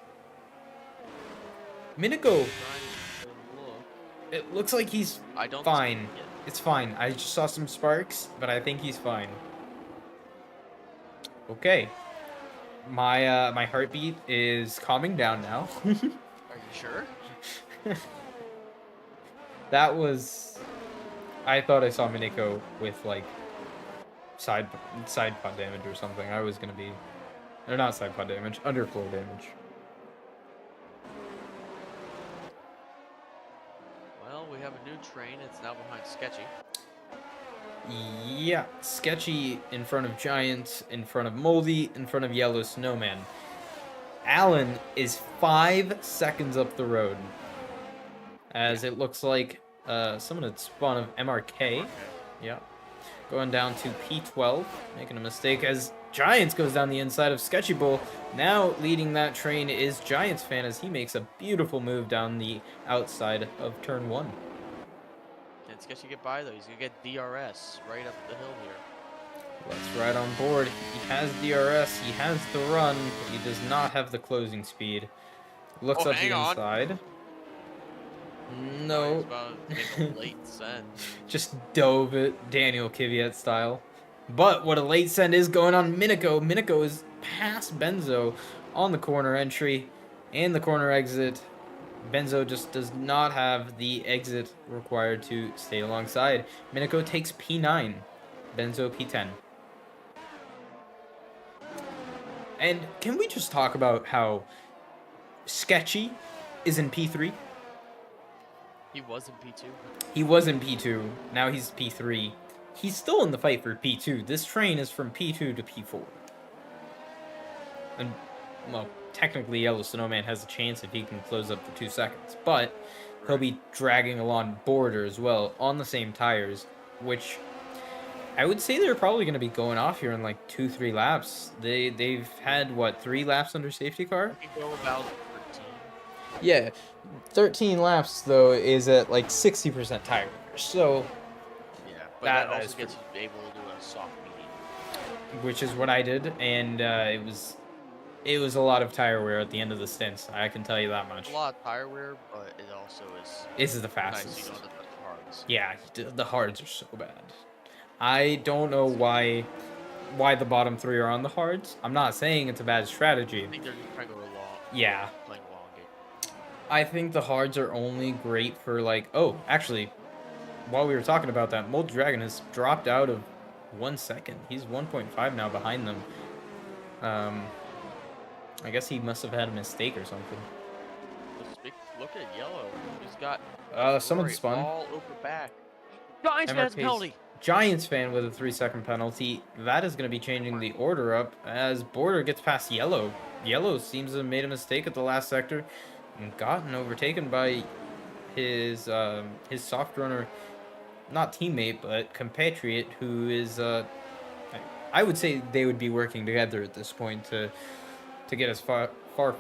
Miniko. Trying to look. It looks like he's I don't fine. see it. It's fine. I just saw some sparks, but I think he's fine. Okay. My heartbeat is calming down now. Are you sure? That was... I thought I saw Miniko with, like, side pod damage or something. I was gonna be... Or not side pod damage, underfloor damage. Well, we have a new train. It's now behind Sketchy. Yeah, Sketchy in front of Giant, in front of Moldy, in front of Yellow Snowman. Allen is 5 seconds up the road. As it looks like someone had spun of MRK. Yeah. Going down to P12, making a mistake as Giants goes down the inside of Sketchy Bull. Now leading that train is Giants fan as he makes a beautiful move down the outside of turn 1. Can Sketchy get by though? He's gonna get DRS right up the hill here. Let's ride on board. He has DRS, he has the run, but he does not have the closing speed. Looks up the inside. No. He's about to make a late send. Just dove it, Daniel Kvyat style. But what a late send is going on Miniko. Miniko is past Benzo on the corner entry and the corner exit. Benzo just does not have the exit required to stay alongside. Miniko takes P9. Benzo P10. And can we just talk about how Sketchy is in P3? He was in P2. He was in P2. Now he's P3. He's still in the fight for P2. This train is from P2 to P4. And, well, technically Yellow Snowman has a chance if he can close up the 2 seconds. But he'll be dragging along Border as well on the same tires, which I would say they're probably going to be going off here in like 2-3 laps. They've had, what, 3 laps under safety car? We can go about 13. Yeah, 13 laps, though, is at like 60% tire wear. So, yeah, but that also gets you able to do a soft medium. Which is what I did, and it was a lot of tire wear at the end of the stints. I can tell you that much. A lot of tire wear, but it also is. This is the fastest. Nice, you don't have to touch the hards. Yeah, the hards are so bad. I don't know why the bottom 3 are on the hards. I'm not saying it's a bad strategy. I think they're just trying to go long. Yeah. Playing long game. I think the hards are only great for like... Oh, actually, while we were talking about that, Mold Dragon has dropped out of 1 second. He's 1.5 now behind them. I guess he must have had a mistake or something. Look at Yellow. He's got someone spun. All over back. Giants has penalty. Giants fan with a 3-second penalty. That is going to be changing the order up as Border gets past Yellow. Yellow seems to have made a mistake at the last sector and gotten overtaken by his soft runner, not teammate, but compatriot, who is, I would say they would be working together at this point to get as far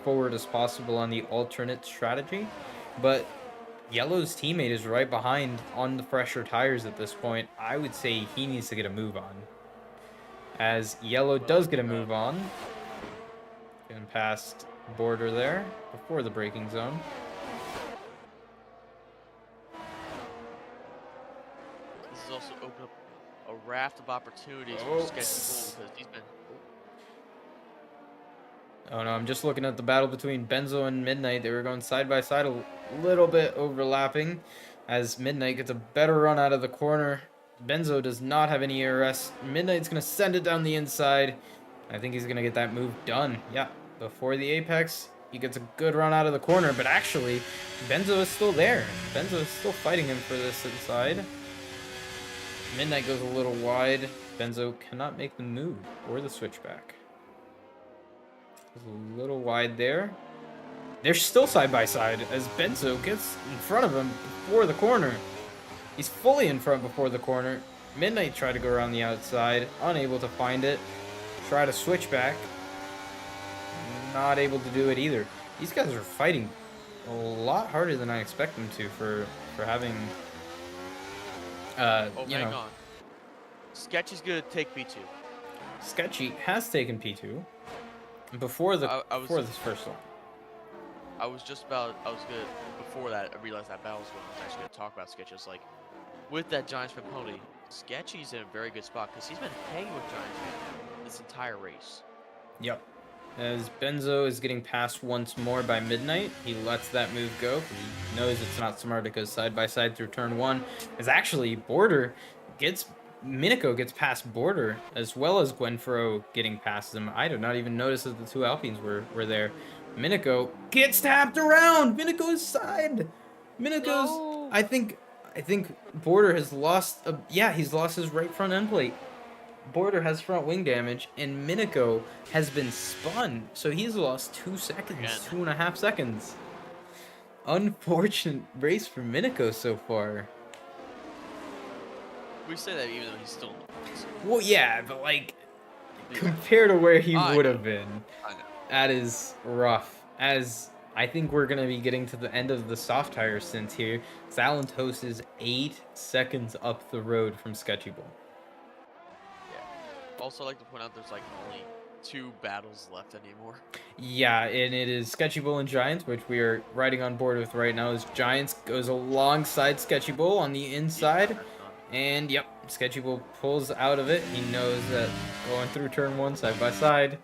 forward as possible on the alternate strategy. But Yellow's teammate is right behind on the fresher tires at this point. I would say he needs to get a move on. As Yellow does get a move on. Getting past Border there before the braking zone. This has also opened up a raft of opportunities for Sketchy Bull because he's been... Oh no, I'm just looking at the battle between Benzo and Midnight. They were going side by side, a little bit overlapping as Midnight gets a better run out of the corner. Benzo does not have any ERS. Midnight's going to send it down the inside. I think he's going to get that move done. Yeah, before the apex. He gets a good run out of the corner, but actually, Benzo is still there. Benzo is still fighting him for this inside. Midnight goes a little wide. Benzo cannot make the move or the switchback. Goes a little wide there. They're still side by side as Benzo gets in front of him before the corner. He's fully in front before the corner. Midnight tried to go around the outside, unable to find it. Try to switch back. Not able to do it either. These guys are fighting a lot harder than I expect them to for having hang on. Sketchy's gonna take P2. Sketchy has taken P2 before before this first one. Before that, I realized that battle was when I was actually gonna talk about Sketchy. It's like, with that Giants fan penalty, Sketchy's in a very good spot because he's been hanging with Giants fan this entire race. Yep. As Benzo is getting passed once more by Midnight, he lets that move go. He knows it's not smart to go side by side through turn one. As actually Minico gets past Border as well as Gwenfro getting past him. I did not even notice that the two Alpines were there. Minico gets tapped around. Minico's side. Minico's. No. I think Border has lost. He's lost his right front end plate. Border has front wing damage, and Minico has been spun, so he's lost 2 seconds, 2.5 seconds. Unfortunate race for Minico so far. We say that even though he's still. Well, yeah, but like compared to where he would have been, that is rough. As I think we're gonna be getting to the end of the soft tire stint here. Zalantos is 8 seconds up the road from Sketchy Bull. Also, I'd like to point out there's like only 2 battles left anymore. Yeah, and it is Sketchy Bull and Giants, which we are riding on board with right now. As Giants goes alongside Sketchy Bull on the inside, and yep, Sketchy Bull pulls out of it. He knows that going through turn one side by side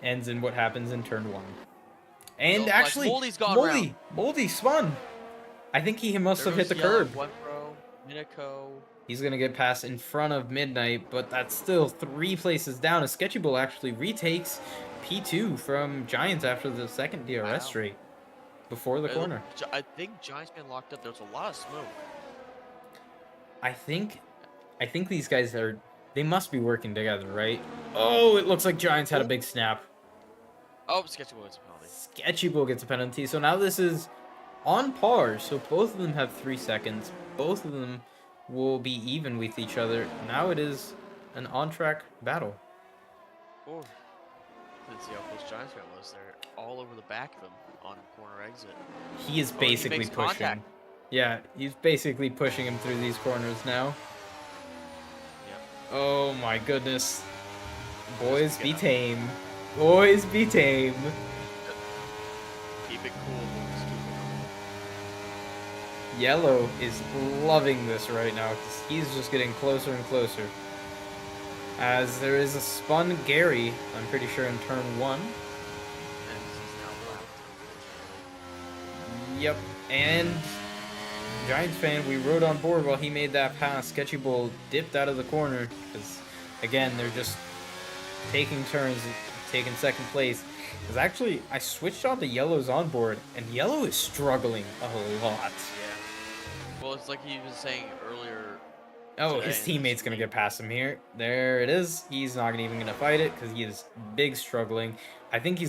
ends in what happens in turn one. And actually, Moldy spun. I think he must have hit the curb. Minico. He's going to get past in front of Midnight, but that's still 3 places down. As Sketchy Bull actually retakes P2 from Giants after the second DRS straight before the corner. I think Giants been locked up. There's a lot of smoke. I think these guys they must be working together, right? Oh, it looks like Giants had a big snap. Oh, Sketchy Bull gets a penalty. Sketchy Bull gets a penalty. So now this is on par. So both of them have 3 seconds. Both of them will be even with each other. Now it is an on-track battle. Oh, let's see how close Giants fan was. They're all over the back of him on corner exit. He is basically pushing. Contact. Yeah, he's basically pushing him through these corners now. Yep. Oh my goodness. Boys be tame. Boys be tame. Keep it cool. Yellow is loving this right now because he's just getting closer and closer. As there is a spun Gary, I'm pretty sure in turn 1. Yep, and Giants fan, we rode on board while he made that pass. Sketchy Bull dipped out of the corner because, again, they're just taking turns, taking second place. Because actually, I switched on to Yellow's on board, and Yellow is struggling a lot. Well, it's like he was saying earlier. Oh, his teammate's going to get past him here. There it is. He's not even going to fight it because he is big struggling. I think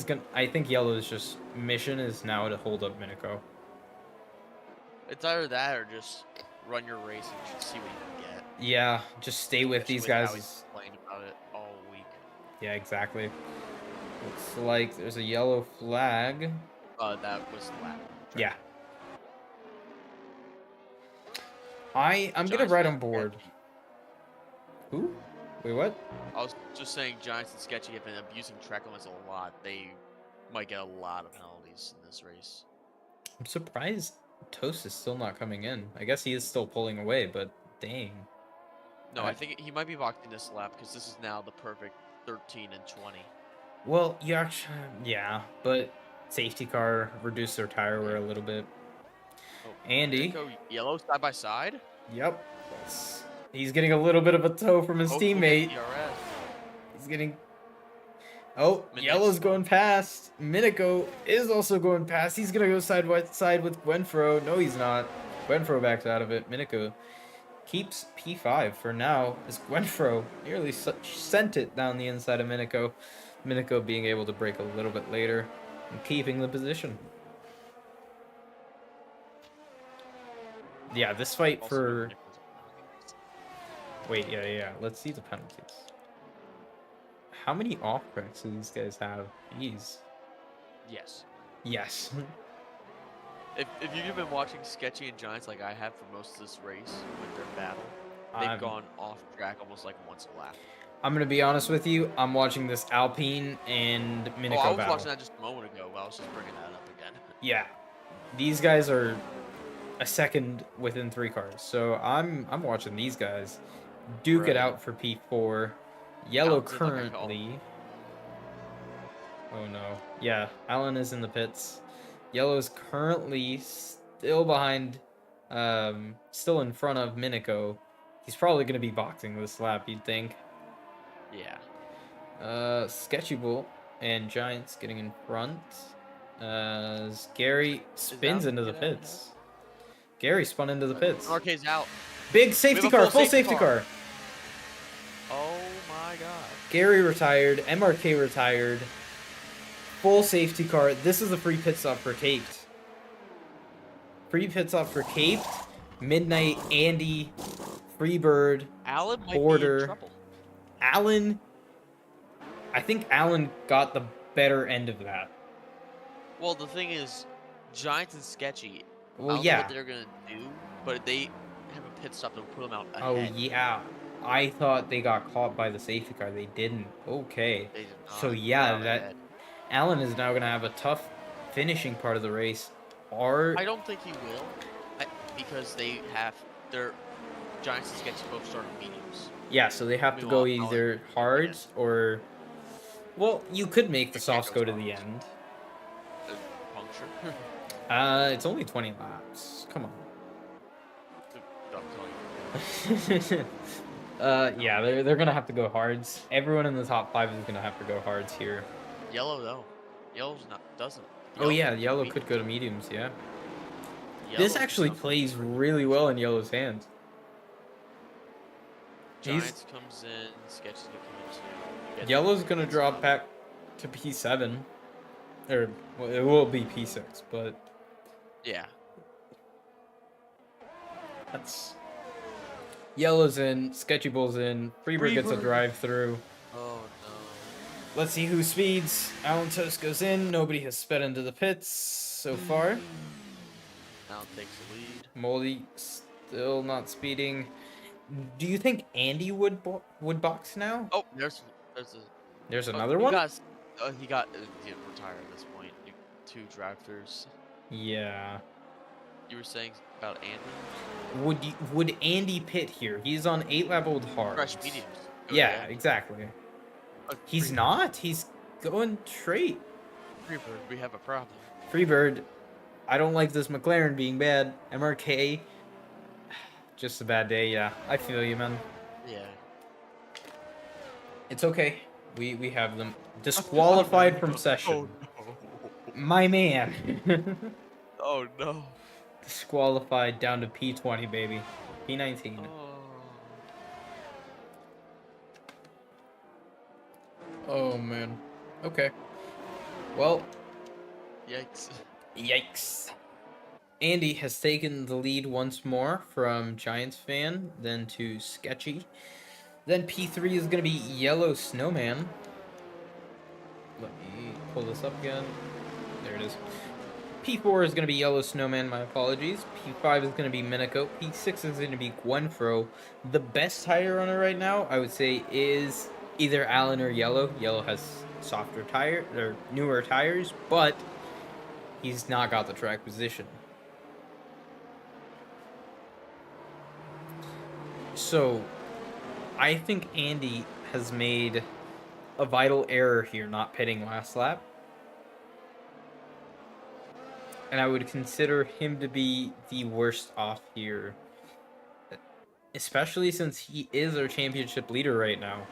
Yellow's just mission is now to hold up Minico. It's either that or just run your race and you should see what you can get. Yeah, just stay with these guys. How he's complained about it all week. Yeah, exactly. Looks like there's a yellow flag. That was the lap. Yeah. I'm gonna ride on board. Who? Wait, what? I was just saying Giants and Sketchy have been abusing track limits a lot. They might get a lot of penalties in this race. I'm surprised Toast is still not coming in. I guess he is still pulling away, but dang. No, I think he might be locked in this lap because this is now the perfect 13 and 20. Well, you actually, yeah, but safety car reduced their tire wear a little bit. Oh, Andy. Yellow side by side? Yep. He's getting a little bit of a tow from his teammate. He's getting Oh, Midnight yellow's Star. going past. Miniko is also going past. He's gonna go side by side with Gwenfro. No, he's not. Gwenfro backs out of it. Miniko keeps P5 for now as Gwenfro nearly sent it down the inside of Miniko. Miniko being able to break a little bit later and keeping the position. Yeah, this fight Also, no for... Nichols penalties. Wait, yeah. Let's see the penalties. How many off tracks do these guys have? Jeez. Yes. Yes. If you've been watching Sketchy and Giants like I have for most of this race with their battle, they've I'm gone off track almost like once a lap. gonna be honest with you. I'm watching this Alpine and Oh, I Miniko was battle. watching that just a moment ago. But I was just bringing that up again. Yeah, these guys are a second within 3 cars, so I'm watching these guys duke it Right. out for P4. Yellow Alan's in, like, I call. currently. Oh no. Yeah, Alan is in the pits. Yellow's currently still behind, still in front of Miniko. He's probably gonna be boxing this lap, you'd think. Yeah. Sketchy Bull and Giants getting in front. As Gary spins Alan into the gonna get out pits. Gary spun into the pits. MRK's out. Big We safety have a car, full safety safety car. Oh my god. Gary retired, MRK retired. Full safety car. This is a free pit stop for Caped. Free pit stop for Caped, Midnight, Andy, Freebird, Alan might be in Porter. trouble. Alan. I think Alan got the better end of that. Well, the thing is, Giants and Sketchy. I Well, don't know yeah. what they're gonna do, but they have a pit stop that will put them out Oh, ahead. yeah. I thought they got caught by the safety car. They didn't. Okay. They did So, not. yeah, They're out that ahead. Alan is now going to have a tough finishing part of the race. I don't think he will, because they have their Giants and Sketchy both started mediums. Yeah, so they have to go Meanwhile, either Alan- hards or... Well, you could make the You can't softs go go to the soft. end. Puncture. It's only 20 laps. Come on. I'm telling you. Yeah, they're gonna have to go hards. Everyone in the top 5 is gonna have to go hards here. Yellow though. Yellow's not doesn't. Oh yeah, can go yellow mediums. could go to mediums, yeah. Yellow's This actually tough. plays really well in Yellow's hands. Giants comes in, Sketchy's gonna come in too. Get Yellow's the gonna pit drop stop. back to P7. Or, well, it will be P6, but Yeah. that's... Yellow's in, Sketchy Bull's in, Freebird gets a Freebird. drive-through. Oh no. Let's see who speeds. Alan Toast goes in. Nobody has sped into the pits so far. Alan takes the lead. Moldy still not speeding. Do you think Andy would box now? Oh, there's There's a another he one? got he didn't retire at this point. 2 drive-throughs. Yeah. You were saying about Andy? Would Andy pit here? He's on 8 leveled hard. Fresh mediums. Go Yeah, ahead. exactly. But He's not. He's going straight. Freebird, we have a problem. Freebird, I don't like this McLaren being bad. MRK, just a bad day. Yeah, I feel you, man. Yeah. It's okay. We have them disqualified from session. Oh My man. no. Oh no. Disqualified down to P20, baby. P19. Oh, man. Okay. Well, Yikes. yikes. Andy has taken the lead once more from Giants fan, then to Sketchy. Then P3 is going to be Yellow Snowman. Let me pull this up again. There it is. P4 is going to be Yellow Snowman, my apologies. P5 is going to be Miniko. P6 is going to be Gwenfro. The best tire runner right now, I would say, is either Alan or Yellow. Yellow has softer tire, or newer tires, but he's not got the track position. So, I think Andy has made a vital error here not pitting last lap. And I would consider him to be the worst off here. Especially since he is our championship leader right now.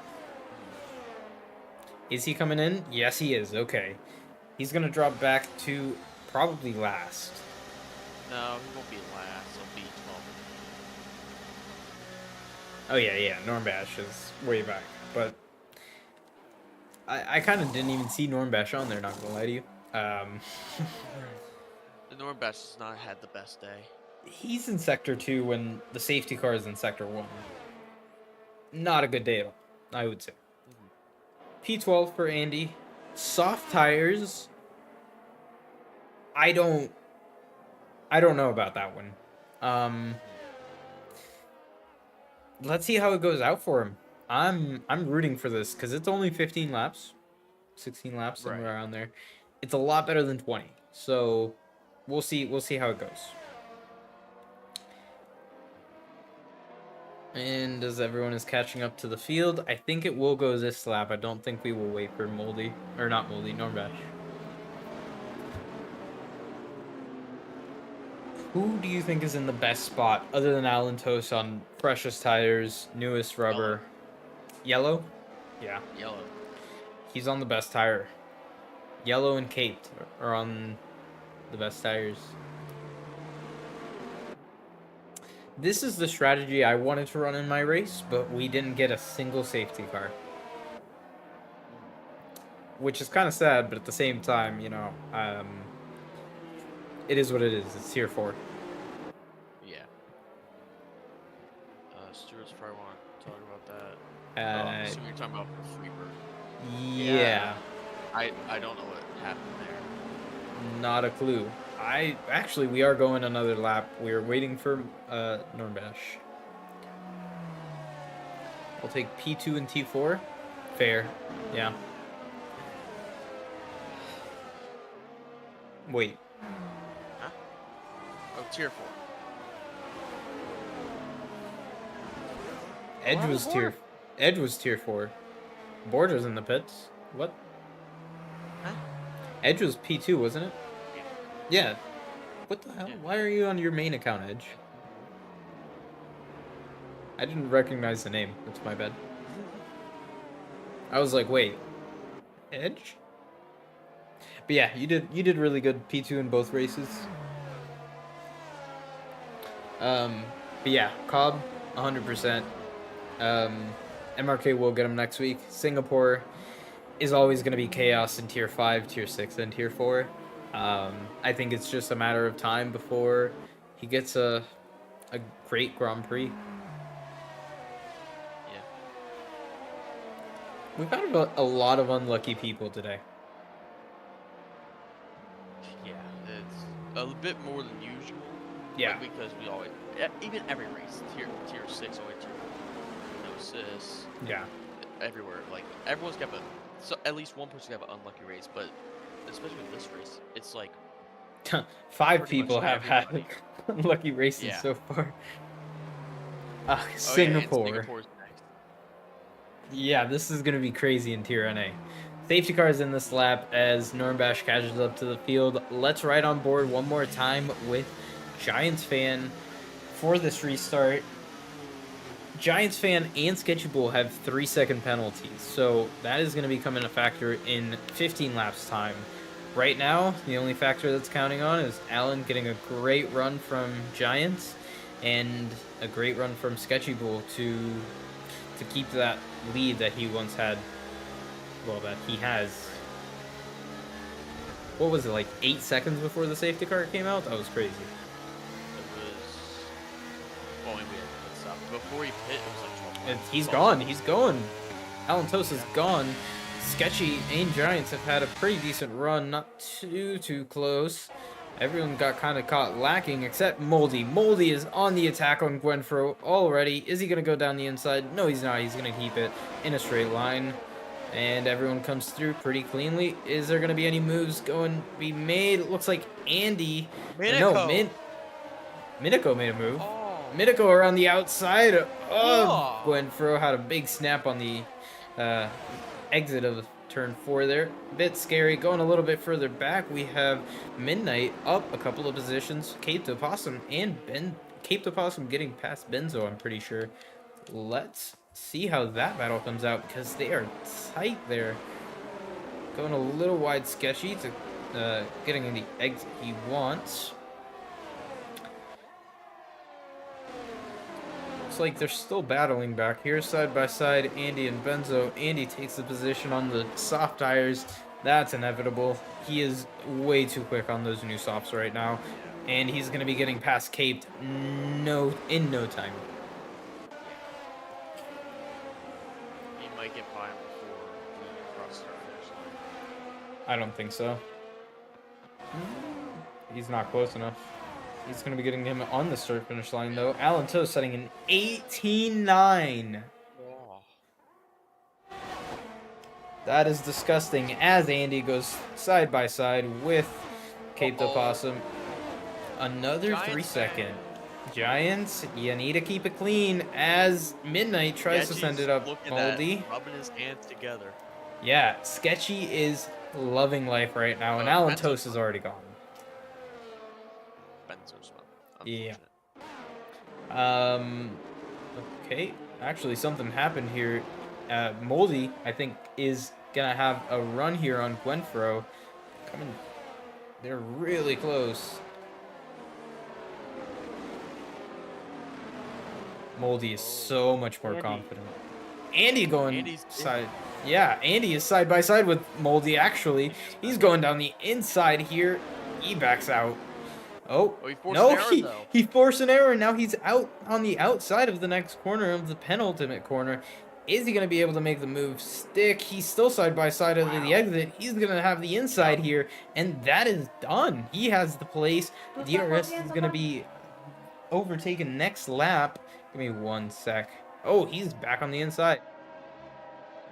Is he coming in? Yes, he is. Okay. He's going to drop back to probably last. No, he won't be last. He'll be 12th. Oh, yeah. Normbash is way back. But I kind of didn't even see Normbash on there, not going to lie to you. The Norm Batch has not had the best day. He's in Sector 2 when the safety car is in Sector 1. Not a good day at all, I would say. P12 for Andy. Soft tires. I don't know about that one. Let's see how it goes out for him. I'm rooting for this because it's only 15 laps, 16 laps, somewhere around there. It's a lot better than 20. So we'll see how it goes. And as everyone is catching up to the field, I think it will go this lap. I don't think we will wait for Moldy. Or not Moldy, Normbash. Who do you think is in the best spot other than Alan Toast on freshest tires, newest rubber? Yellow? Yeah. Yellow. He's on the best tire. Yellow and Caped are on the best tires. This is the strategy I wanted to run in my race, but we didn't get a single safety car. Which is kind of sad, but at the same time, you know, it is what it is. It's tier 4. Yeah. Stuart's probably want to talk about that. So you're talking about Freebird. Yeah. I don't know what happened there. Not a clue. We are going another lap. We're waiting for Normbash. I'll take P2 and T4. Fair. Yeah. Wait. Huh? Oh, tier 4. Edge was tier 4. Border's in the pits. What? Huh? Edge was P2, wasn't it? Yeah. What the hell? Yeah. Why are you on your main account, Edge? I didn't recognize the name. That's my bad. I was like, wait. Edge? But yeah, you did really good P2 in both races. But yeah, Cobb 100%. MRK will get him next week. Singapore is always going to be chaos in tier 5, tier 6, and tier 4. I think it's just a matter of time before he gets a great Grand Prix. Yeah. We've had a lot of unlucky people today. Yeah, it's a bit more than usual. Yeah. Because we always, even every race, tier 6 always tier 4. No assists. Yeah. Everywhere, like everyone's got so at least one person got an unlucky race, but especially in this race, it's like 5 people have had unlucky races so far. Singapore. Singapore's next. Yeah, this is gonna be crazy in tier NA. Safety cars in this lap as Normbash catches up to the field. Let's ride on board one more time with Giants fan for this restart. Giants fan and Sketchy Bull have 3-second penalties, so that is going to become a factor in 15 laps time. Right now, the only factor that's counting on is Alan getting a great run from Giants and a great run from Sketchy Bull to keep that lead that he once had. Well, that he has. What was it, like 8 seconds before the safety car came out? That was crazy. Before he pit, it was like 12 He's gone. He's going. Alan Toast is gone. Sketchy and Giants have had a pretty decent run. Not too close. Everyone got kind of caught lacking except Moldy. Moldy is on the attack on Gwenfro already. Is he going to go down the inside? No, he's not. He's going to keep it in a straight line. And everyone comes through pretty cleanly. Is there going to be any moves going to be made? It looks like Andy. Minako. Minako made a move. Minako around the outside of Gwenfro had a big snap on the exit of turn 4 there. Bit scary. Going a little bit further back, we have Midnight up a couple of positions. Cape to Possum and Cape to Possum getting past Benzo, I'm pretty sure. Let's see how that battle comes out because they are tight there. Going a little wide sketchy to getting the exit he wants. Looks like they're still battling back here, side by side, Andy and Benzo. Andy takes the position on the soft tires. That's inevitable. He is way too quick on those new softs right now. Yeah. And he's going to be getting past Caped in no time. He might get by him before we cross the finish line. I don't think so. He's not close enough. He's going to be getting him on the start finish line, though. Alan Toe setting an 18-9. Oh. That is disgusting as Andy goes side by side with Cape the Possum. Another Giants 3 second. Giants, you need to keep it clean as Midnight tries to send it up Moldy. Rubbing his hands together. Yeah, Sketchy is loving life right now, and Alan Toast is already gone. Benzo's Yeah. Okay. Actually, something happened here. Moldy, I think, is gonna have a run here on Gwenfro. Coming, they're really close. Moldy is so much more confident. Andy going side. Yeah, Andy is side by side with Moldy, actually. He's going down the inside here. He backs out. Oh, no, he forced an error. Now he's out on the outside of the next corner of the penultimate corner. Is he going to be able to make the move stick? He's still side by side of the exit. He's going to have the inside here, and that is done. He has the place. DRS is going to be overtaken next lap. Give me 1 sec. Oh, he's back on the inside.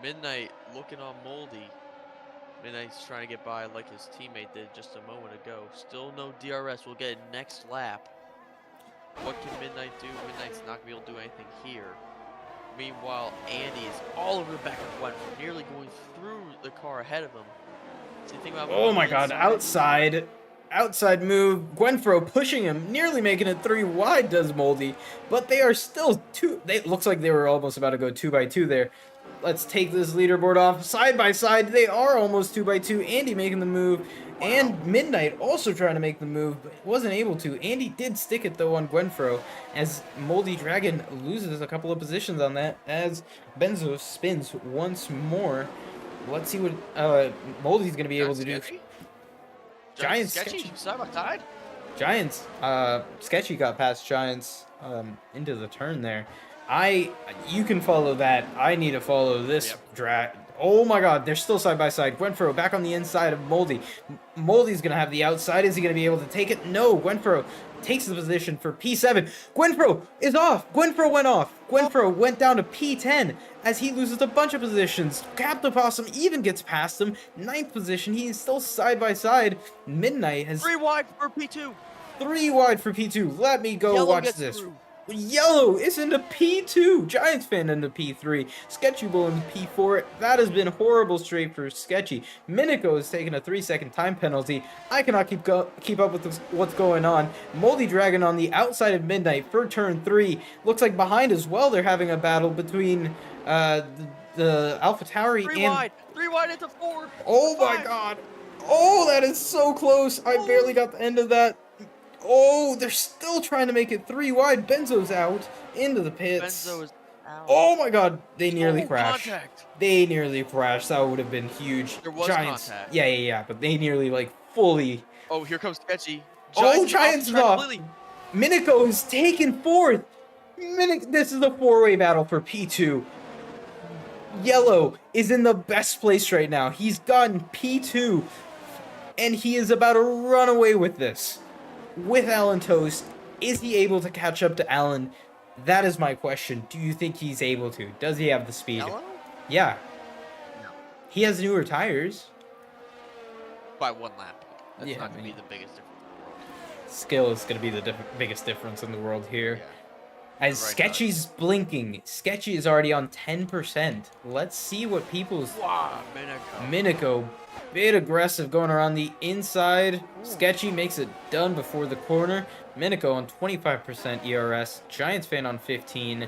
Midnight looking on Moldy. Midnight's trying to get by like his teammate did just a moment ago. Still no DRS. We'll get it next lap. What can Midnight do? Midnight's not going to be able to do anything here. Meanwhile, Andy is all over the back of Gwen, nearly going through the car ahead of him. So you think about oh my god, outside move. Gwenfro pushing him, nearly making it 3 wide does Moldy. But they are still it looks like they were almost about to go 2 by 2 there. Let's take this leaderboard off. Side by side, they are almost 2 by 2. Andy making the move. And Midnight also trying to make the move, but wasn't able to. Andy did stick it, though, on Gwenfro, as Moldy Dragon loses a couple of positions on that, as Benzo spins once more. Let's see what Moldy's going to be able to do. Giants Sketchy, side by side. Giants, Sketchy got past Giants into the turn there. You can follow that. I need to follow this drag. Oh my god, they're still side by side. Gwenfro back on the inside of Moldy. Moldy's going to have the outside. Is he going to be able to take it? No, Gwenfro takes the position for P7. Gwenfro is off. Gwenfro went off. Gwenfro went down to P10 as he loses a bunch of positions. Captopossum even gets past him. 9th position. He is still side by side. Midnight has 3 wide for P2. 3 wide for P2. Let me go watch this. Through. Yellow is into P2. Giants fan into P3. Sketchy Bull into P4. That has been horrible straight for Sketchy. Minico is taking a 3-second time penalty. I cannot keep up with what's going on. Moldy Dragon on the outside of Midnight for turn 3. Looks like behind as well they're having a battle between the Alpha Tauri and... 3 wide into 4. Oh my god. Oh, that is so close. I barely got the end of that. Oh, they're still trying to make it 3 wide. Benzo's out into the pits. Benzo is out. Oh my god, they nearly crashed. Contact. They nearly crashed. That would have been huge. There was Giants. contact. Yeah, but they nearly like fully. Oh, here comes Sketchy. Giants is off. Minico is taken 4th. This is a 4-way battle for P2. Yellow is in the best place right now. He's gotten P2, and he is about to run away with this. With Alan Toast, is he able to catch up to Alan? That is my question. Do you think he's able to? Does he have the speed? Alan? Yeah. No. He has newer tires. By 1 lap. That's Yeah, not going to be the biggest difference in the world. Skill is going to be the biggest difference in the world here. Yeah. As Sketchy's blinking. Sketchy is already on 10%. Let's see what people's... Wow, Minico, bit aggressive going around the inside. Sketchy makes it done before the corner. Minico on 25% ERS. Giants fan on 15.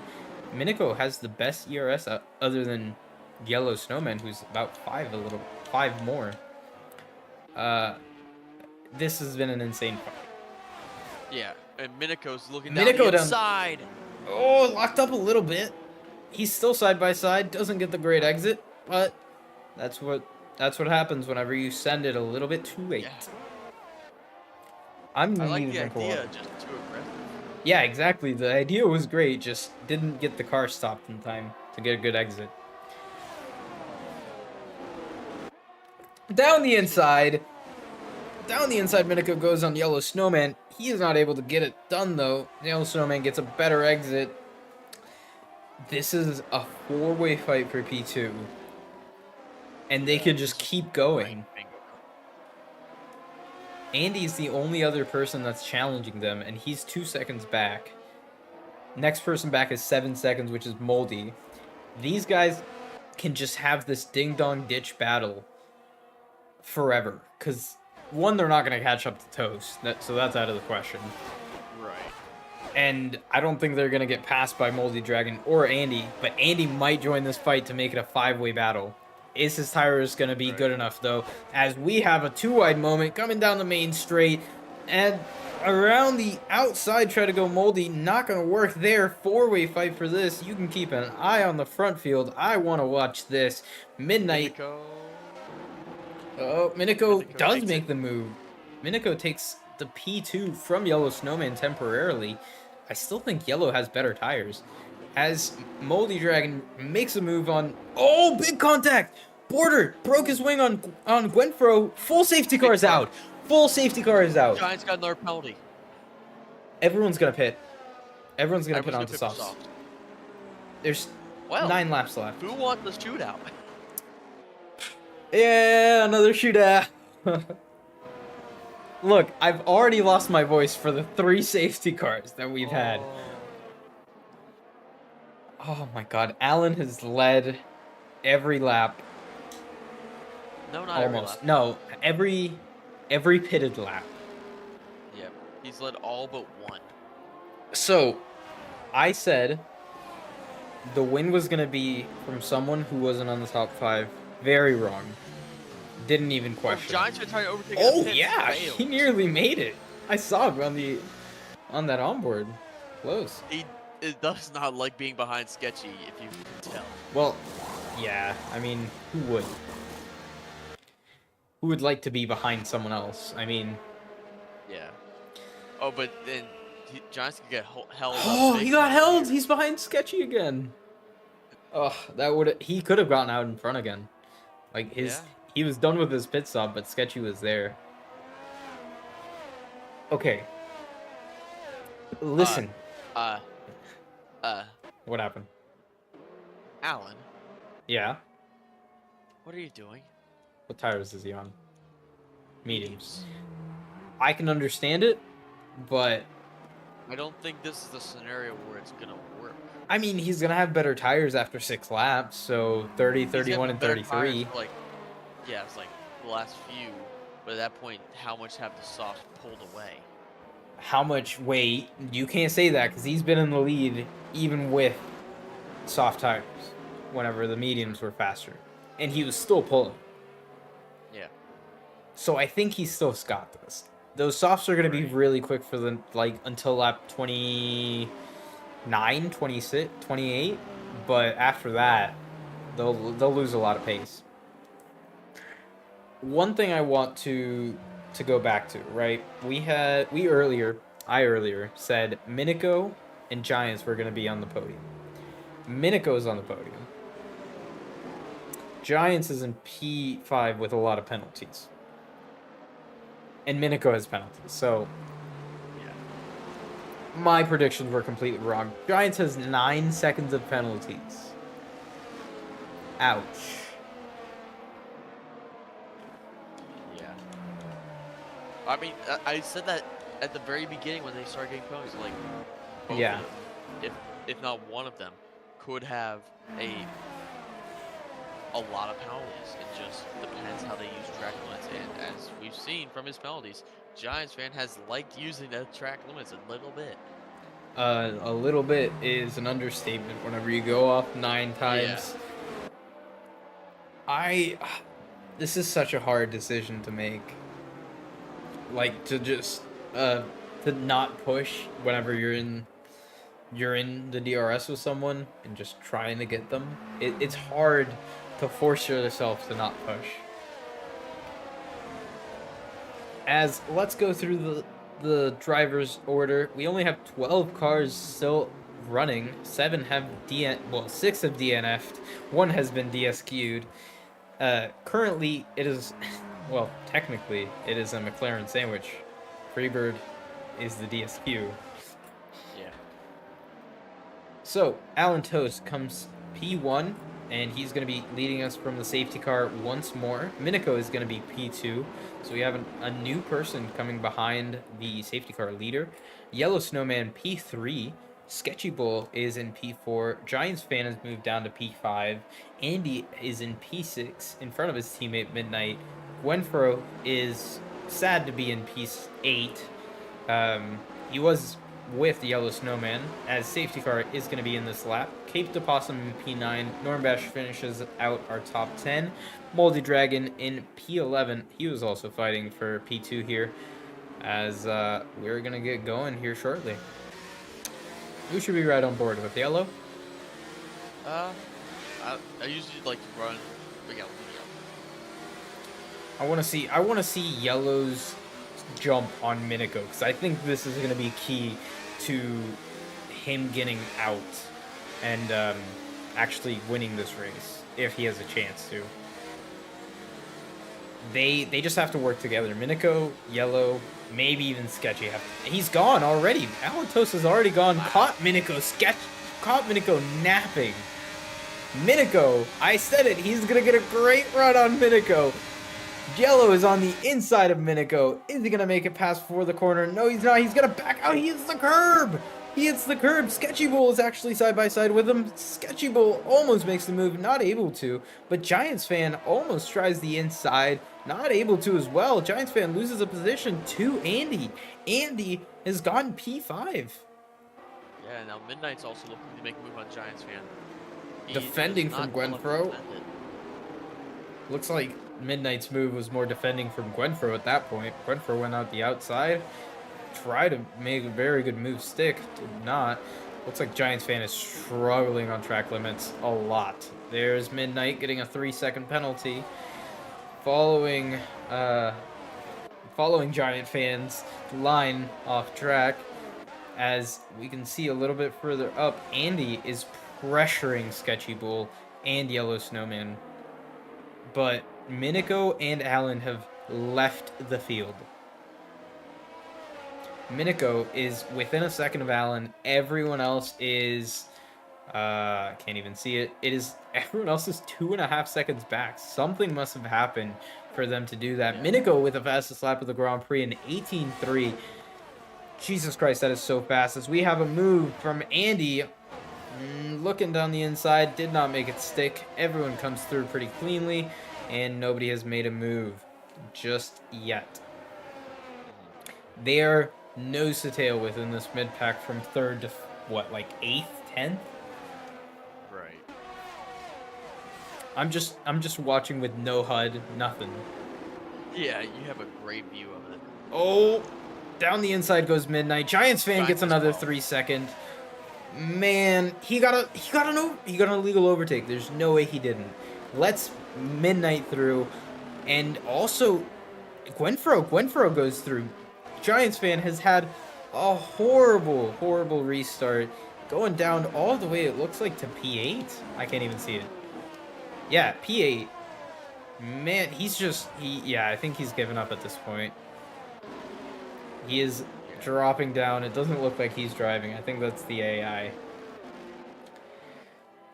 Minico has the best ERS other than Yellow Snowman, who's about 5 a little 5 more. This has been an insane fight. Yeah, and Minako's looking down the Minako down. inside. Oh, locked up a little bit. He's still side by side. Doesn't get the great exit, but that's what happens whenever you send it a little bit too late. Yeah. I'm I gonna like need the to drink water. idea, just too aggressive. Yeah, exactly. The idea was great, just didn't get the car stopped in time to get a good exit. Down the inside. Down the inside, Minako goes on Yellow Snowman. He is not able to get it done, though. Yellow Snowman gets a better exit. This is a 4-way fight for P2. And they could just keep going. Andy's the only other person that's challenging them, and he's 2 seconds back. Next person back is 7 seconds, which is Moldy. These guys can just have this ding-dong ditch battle forever. Because, one, they're not going to catch up to Toast, so that's out of the question. Right. And I don't think they're going to get passed by Moldy Dragon or Andy, but Andy might join this fight to make it a 5-way battle. Is his tires going to be good enough, though, as we have a 2-wide moment coming down the main straight, and around the outside try to go Moldy, not going to work there. 4-way fight for this. You can keep an eye on the front field. I want to watch this. Midnight. Oh, Minako does make the move. Minako takes the P2 from Yellow Snowman temporarily. I still think Yellow has better tires. As Moldy Dragon makes a move on... Oh, big contact! Border broke his wing on Gwenfro. Full safety car is out. Full safety car is out. Giants got another penalty. Everyone's going to pit. Everyone's going to pit onto softs. Soft. There's 9 laps left. Who wants the shootout? Yeah, another shootout. Look, I've already lost my voice for the 3 safety cars that we've had. Oh my god, Alan has led every lap. No, not almost. Every lap. No, every pitted lap. Yep, he's led all but 1. So, I said the win was going to be from someone who wasn't on the top 5. Very wrong. Didn't even question. Giants are trying to overtake. Oh yeah, he nearly made it. I saw it on that onboard. Close. It does not like being behind Sketchy, if you can tell. Well, yeah. I mean, who would? Who would like to be behind someone else? I mean. Yeah. Oh, but then Giants can get held. Oh, he got held. He's behind Sketchy again. Oh, he could have gotten out in front again. Like he was done with his pit stop, but Sketchy was there. Okay. Listen. What happened? Alan. Yeah. What are you doing? What tires is he on? Mediums. I can understand it, but I don't think this is the scenario where it's gonna work. I mean, he's gonna have better tires after 6 laps, so 30, 31, and 33. Yeah, it's like the last few, but at that point, how much have the softs pulled away? How much weight? You can't say that because he's been in the lead even with soft tires whenever the mediums were faster, and he was still pulling. Yeah. So I think he's still got this. Those softs are going to be really quick for the until lap 29, 26, 28, but after that, they'll lose a lot of pace. One thing I want to go back to, right? I earlier said Minako and Giants were going to be on the podium. Minako's on the podium. Giants is in P5 with a lot of penalties. And Minako has penalties, so my predictions were completely wrong. Giants has 9 seconds of penalties. Ouch. I mean, I said that at the very beginning when they started getting penalties. Like, both of them, if not one of them, could have a lot of penalties. It just depends how they use track limits. And as we've seen from his penalties, Giants fan has liked using the track limits a little bit. A little bit is an understatement whenever you go off 9 times. Yeah. This is such a hard decision to make. Like to just uh to not push whenever you're in the DRS with someone and just trying to get them. It's hard to force yourself to not push. As let's go through the drivers order. We only have 12 cars still running. 7 have well, 6 have DNF'd. 1 has been DSQ'd. Currently it is well, technically it is a McLaren sandwich. Freebird is the DSQ. Yeah. So, Alan Toast comes P1, and he's going to be leading us from the safety car once more. Minico is going to be P2, so we have a new person coming behind the safety car leader. Yellow Snowman P3. Sketchy Bull is in P4. Giants Fan has moved down to P5. Andy is in P6 in front of his teammate Midnight. Gwenfro is sad to be in P8. He was with the Yellow Snowman, as safety car is going to be in this lap. Cape de Possum in P9. Normbash finishes out our top 10. Moldy Dragon in P11. He was also fighting for P2 here, as we're going to get going here shortly. Who should we ride on board with? Yellow? I usually like to run big out. I want to see Yellow's jump on Minico, because I think this is going to be key to him getting out and actually winning this race if he has a chance to. They just have to work together. Minico, Yellow, maybe even Sketchy. He's gone already. Alatos has already gone. Caught Minico napping. Minico, I said it. He's gonna get a great run on Minico. Yellow is on the inside of Minico. Is he going to make it past before the corner? No, he's not. He's going to back out. He hits the curb. He hits the curb. Sketchy Bull is actually side by side with him. Sketchy Bull almost makes the move, not able to. But Giants Fan almost tries the inside, not able to as well. Giants Fan loses a position to Andy. Andy has gotten P5. Yeah, now Midnight's also looking to make a move on Giants Fan. Defending from Gwenfro. Looks like Midnight's move was more defending from Gwenfro at that point. Gwenfro went out the outside. Tried to make a very good move stick. Did not. Looks like Giants Fan is struggling on track limits a lot. There's Midnight getting a 3-second penalty. Following Giant Fan's line off track. As we can see a little bit further up, Andy is pressuring Sketchy Bull and Yellow Snowman. But Minico and Allen have left the field. Minico is within a second of Allen. Everyone else is... can't even see it. Everyone else is 2.5 seconds back. Something must have happened for them to do that. Yeah. Minico with the fastest lap of the Grand Prix in 18.3. Jesus Christ, that is so fast. As we have a move from Andy... looking down the inside, did not make it stick. Everyone comes through pretty cleanly, and nobody has made a move just yet. They are nose to tail within this mid pack from 3rd to what, like 8th, 10th? Right. I'm just watching with no HUD, nothing. Yeah, you have a great view of it. Oh, down the inside goes Midnight. Giants Fan gets another 3 second. Man, he got an illegal overtake. There's no way he didn't. Lets Midnight through, and also Gwenfro goes through. Giants Fan has had a horrible restart, going down all the way. It looks like to P8. I can't even see it. Yeah, P8. Man, I think he's given up at this point. He is dropping down. It doesn't look like he's driving. I think that's the AI.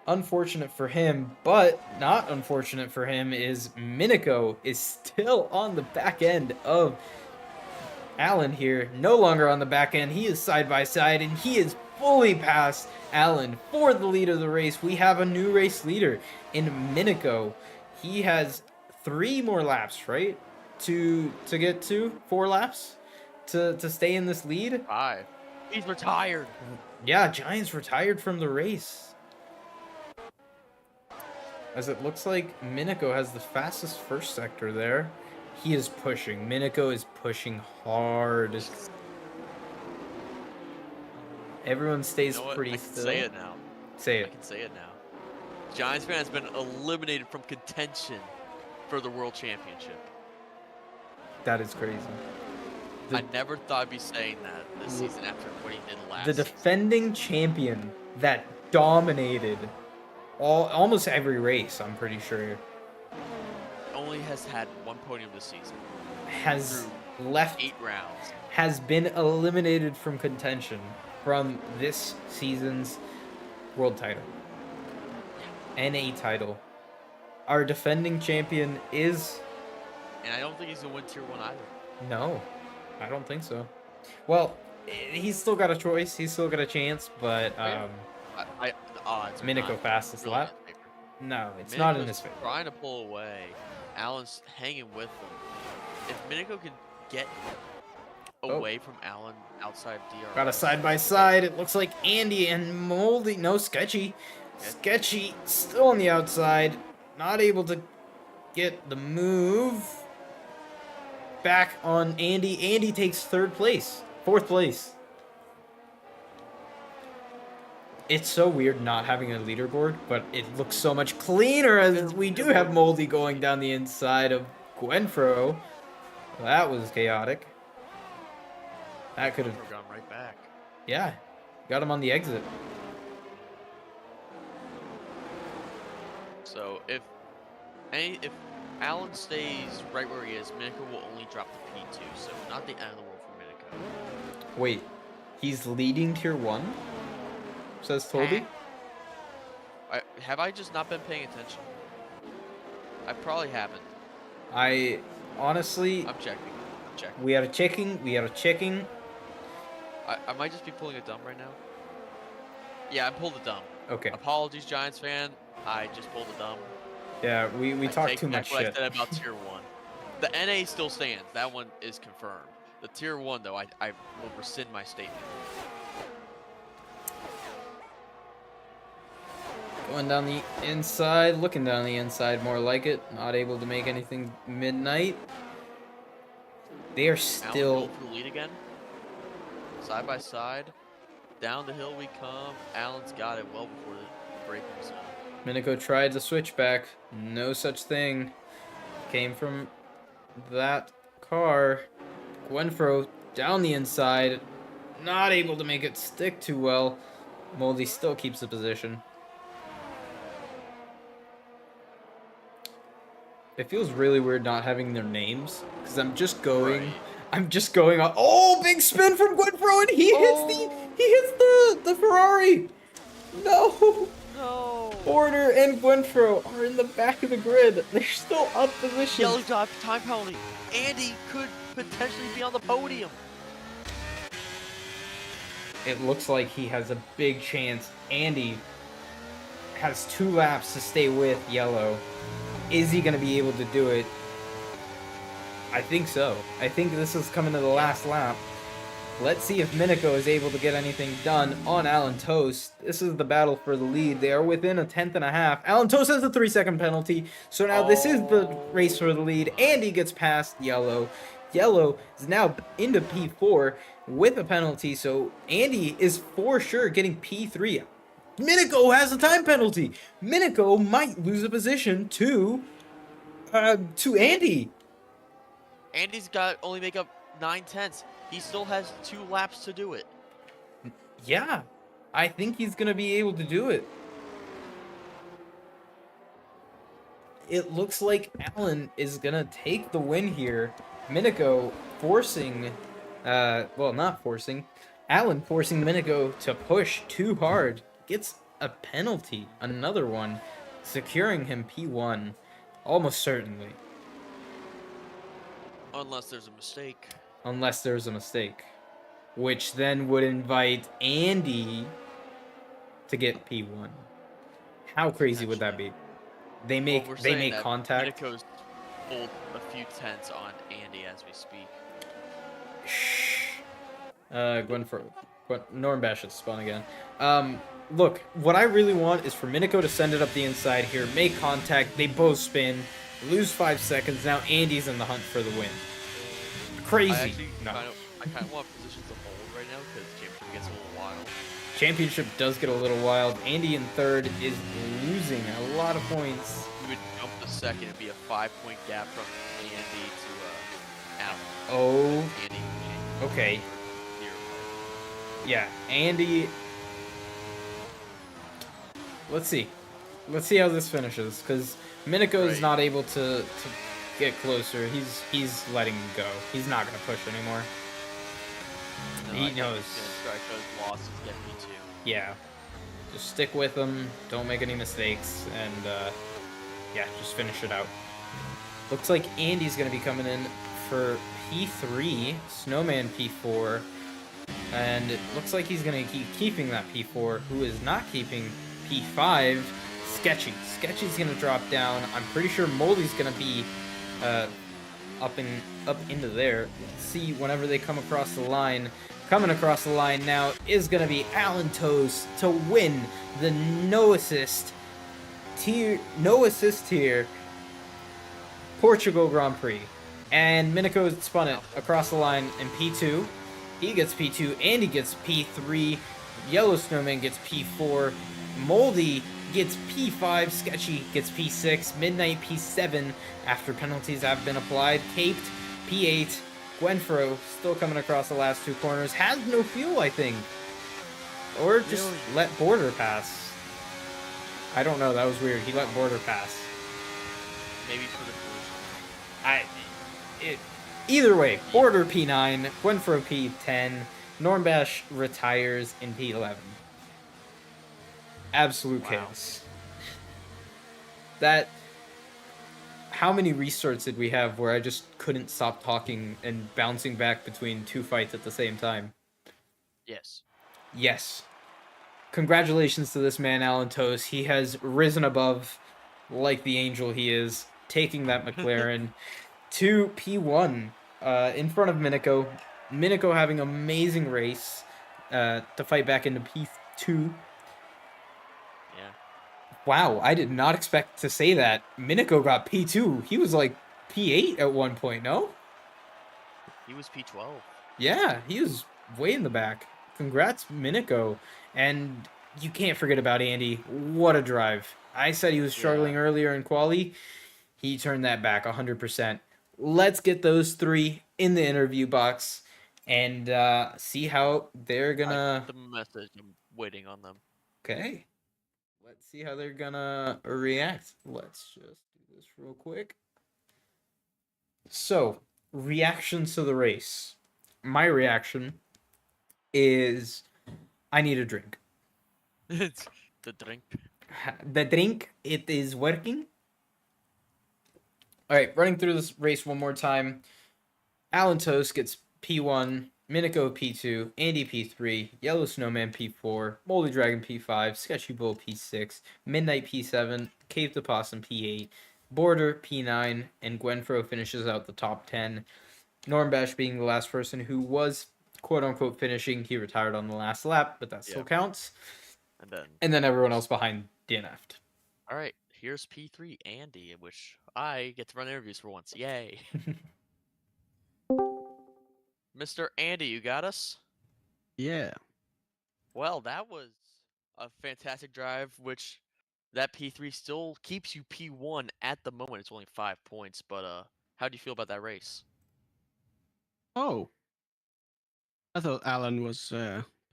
Unfortunate for him, but not unfortunate for him is Minico is still on the back end of Allen here. No longer on the back end. He is side by side, and he is fully past Allen for the lead of the race. We have a new race leader in Minico. He has 3 more laps, right? To get to 4 laps to stay in this lead. 5. He's retired. Yeah, Giants retired from the race. as it looks like Miniko has the fastest first sector there. He is pushing. Miniko is pushing hard. Everyone You stays know what? pretty I can say still. it now. Say I it. can say it now. Giants fan has been eliminated from contention for the World Championship. That is crazy. I never thought I'd be saying that this season after what he did last The season. defending champion that dominated almost every race, I'm pretty sure, Only has had one podium this season. has Through left 8 rounds. has been eliminated from contention from this season's world title. NA title. Our defending champion is... And I don't think he's going to win Tier 1 either. No, I don't think so. Well, he's still got a choice. He's still got a chance, but The odds are Miniko not fastest really in lap. his favor. No, it's not in Miniko's his favor. trying to pull away. Allen's hanging with him. If Miniko can get away from Allen outside DRS. Got a side by side. It looks like Andy and Moldy. No, Sketchy. Sketchy still on the outside. Not able to get the move. Back on Andy. Andy takes fourth place. It's so weird not having a leaderboard, but it looks so much cleaner as we do have Moldy going down the inside of Gwenfro. That was chaotic. That could have gone right back. Yeah, got him on the exit. So if Allen stays right where he is, Miniko will only drop to P2. So not the end of the world for Miniko. Wait, he's leading Tier 1? Says Toby. Have I just not been paying attention? I probably haven't. I honestly... I'm checking. We are checking. I might just be pulling a dumb right now. Yeah, I pulled a dumb. Okay. Apologies, Giants fan. I just pulled a dumb. Yeah, we talked too much what shit. I said about Tier 1. The NA still stands. That one is confirmed. The Tier 1, though, I will rescind my statement. Going down the inside, looking down the inside more like it. Not able to make anything midnight. They are still... Allen for the lead again. Side by side. Down the hill we come. Allen's got it well before the braking zone. Miniko tried to switch back. No such thing. Came from that car. Gwenfro down the inside. Not able to make it stick too well. Moldy still keeps the position. It feels really weird not having their names, because I'm just going on. Oh, big spin from Gwenfro, and he hits the Ferrari. No. Porter and Gwenfro are in the back of the grid. They're still up position. Yellow dot time penalty. Andy could potentially be on the podium. It looks like he has a big chance. Andy has 2 laps to stay with yellow. Is he going to be able to do it? I think so. I think this is coming to the last lap. Let's see if Miniko is able to get anything done on Alan Toast. This is the battle for the lead. They are within a 10th and a half. Alan Toast has a 3-second penalty. So now this is the race for the lead. Andy gets past yellow. Yellow is now into P4 with a penalty. So Andy is for sure getting P3. Miniko has a time penalty. Miniko might lose a position to Andy. Andy's got only make up 9/10. He still has 2 laps to do it. Yeah, I think he's gonna be able to do it. It looks like Alan is gonna take the win here. Miniko forcing, well, not forcing. Alan forcing Miniko to push too hard. Gets a penalty, another one, securing him P1, almost certainly. Unless there's a mistake. Unless there's a mistake. Which then would invite Andy to get P1. How crazy would that be? They make contact. Miniko's pulled a few tenths on Andy as we speak. Shh. Norm Bash has spun again. look, what I really want is for Miniko to send it up the inside here, make contact, they both spin, lose 5 seconds. Now Andy's in the hunt for the win. I Crazy. actually No. I kind of want positions to hold right now because championship gets a little wild. Championship does get a little wild. Andy in third is losing a lot of points. You would jump the second and be a 5-point gap from Andy to Allen. Oh, Andy, okay. 0. Yeah, Andy. Let's see. Let's see how this finishes, because Miniko is Right. not able to get closer. He's letting go. He's not gonna push anymore. No, He I think knows. he's gonna strike those losses, get P2. Yeah, just stick with him. Don't make any mistakes, and yeah, just finish it out. Looks like Andy's gonna be coming in for P3, Snowman P4, and it looks like he's gonna keep keeping that P4. Who is not keeping P5? Sketchy. Sketchy's gonna drop down. I'm pretty sure Moldy's gonna be up into there. Let's see whenever they come across the line. Coming across the line now is gonna be Alan Toast to win the no assist tier Portugal Grand Prix. And Miniko spun it across the line in P2. He gets P2, Andy gets P3, Yellow Snowman gets P4, Moldy gets P5, Sketchy gets P6, Midnight P7 after penalties have been applied, Caped P8, Gwenfro still coming across the last two corners, has no fuel, I think. Or just Really? let Border pass. I don't know, that was weird. He let Border pass. Maybe for the collision. Either way, Border P9, Gwenfro P10, Normbash retires in P11. Absolute chaos. That. How many restarts did we have where I just couldn't stop talking and bouncing back between two fights at the same time? Yes. Yes. Congratulations to this man, Alan Toast. He has risen above, like the angel he is, taking that McLaren to P1 in front of Miniko. Miniko having an amazing race to fight back into P2. Yeah. Wow, I did not expect to say that. Miniko got P2. He was like P8 at one point, no? He was P12. Yeah, he was way in the back. Congrats, Miniko. And you can't forget about Andy. What a drive. I said he was struggling earlier in quali. He turned that back 100%. Let's get those three in the interview box and see how they're gonna. The message. I'm waiting on them. Okay. Let's see how they're gonna react. Let's just do this real quick. So, reactions to the race. My reaction is I need a drink. It's the drink. The drink, it is working. All right, running through this race one more time. Alan Toast gets P1, Miniko P2, Andy P3, Yellow Snowman P4, Moldy Dragon P5, Sketchy Bull P6, Midnight P7, Cave the Possum P8, Border P9, and Gwenfro finishes out the top 10. Normbash being the last person who was quote-unquote finishing. He retired on the last lap, but that still counts. And then everyone else behind DNF'd. All right, here's P3 Andy, in which I get to run interviews for once. Yay. Mr. Andy, you got us? Yeah. Well, that was a fantastic drive, which that P3 still keeps you P1 at the moment. It's only 5 points, but how do you feel about that race? Oh. I thought Alan was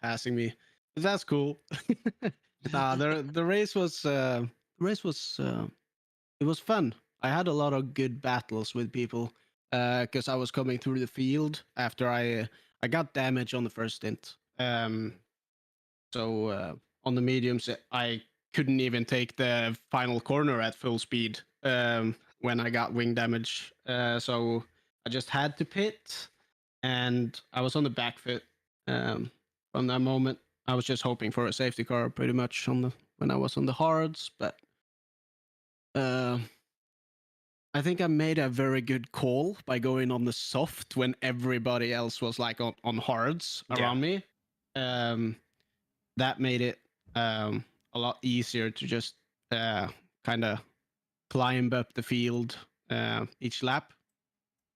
passing me. That's cool. Nah, the race was it was fun. I had a lot of good battles with people because I was coming through the field after I got damage on the first stint. So on the mediums, I couldn't even take the final corner at full speed when I got wing damage. So I just had to pit, and I was on the back foot from that moment. I was just hoping for a safety car pretty much when I was on the hards, but I think I made a very good call by going on the soft when everybody else was like on hards around me. That made it a lot easier to just kind of climb up the field each lap.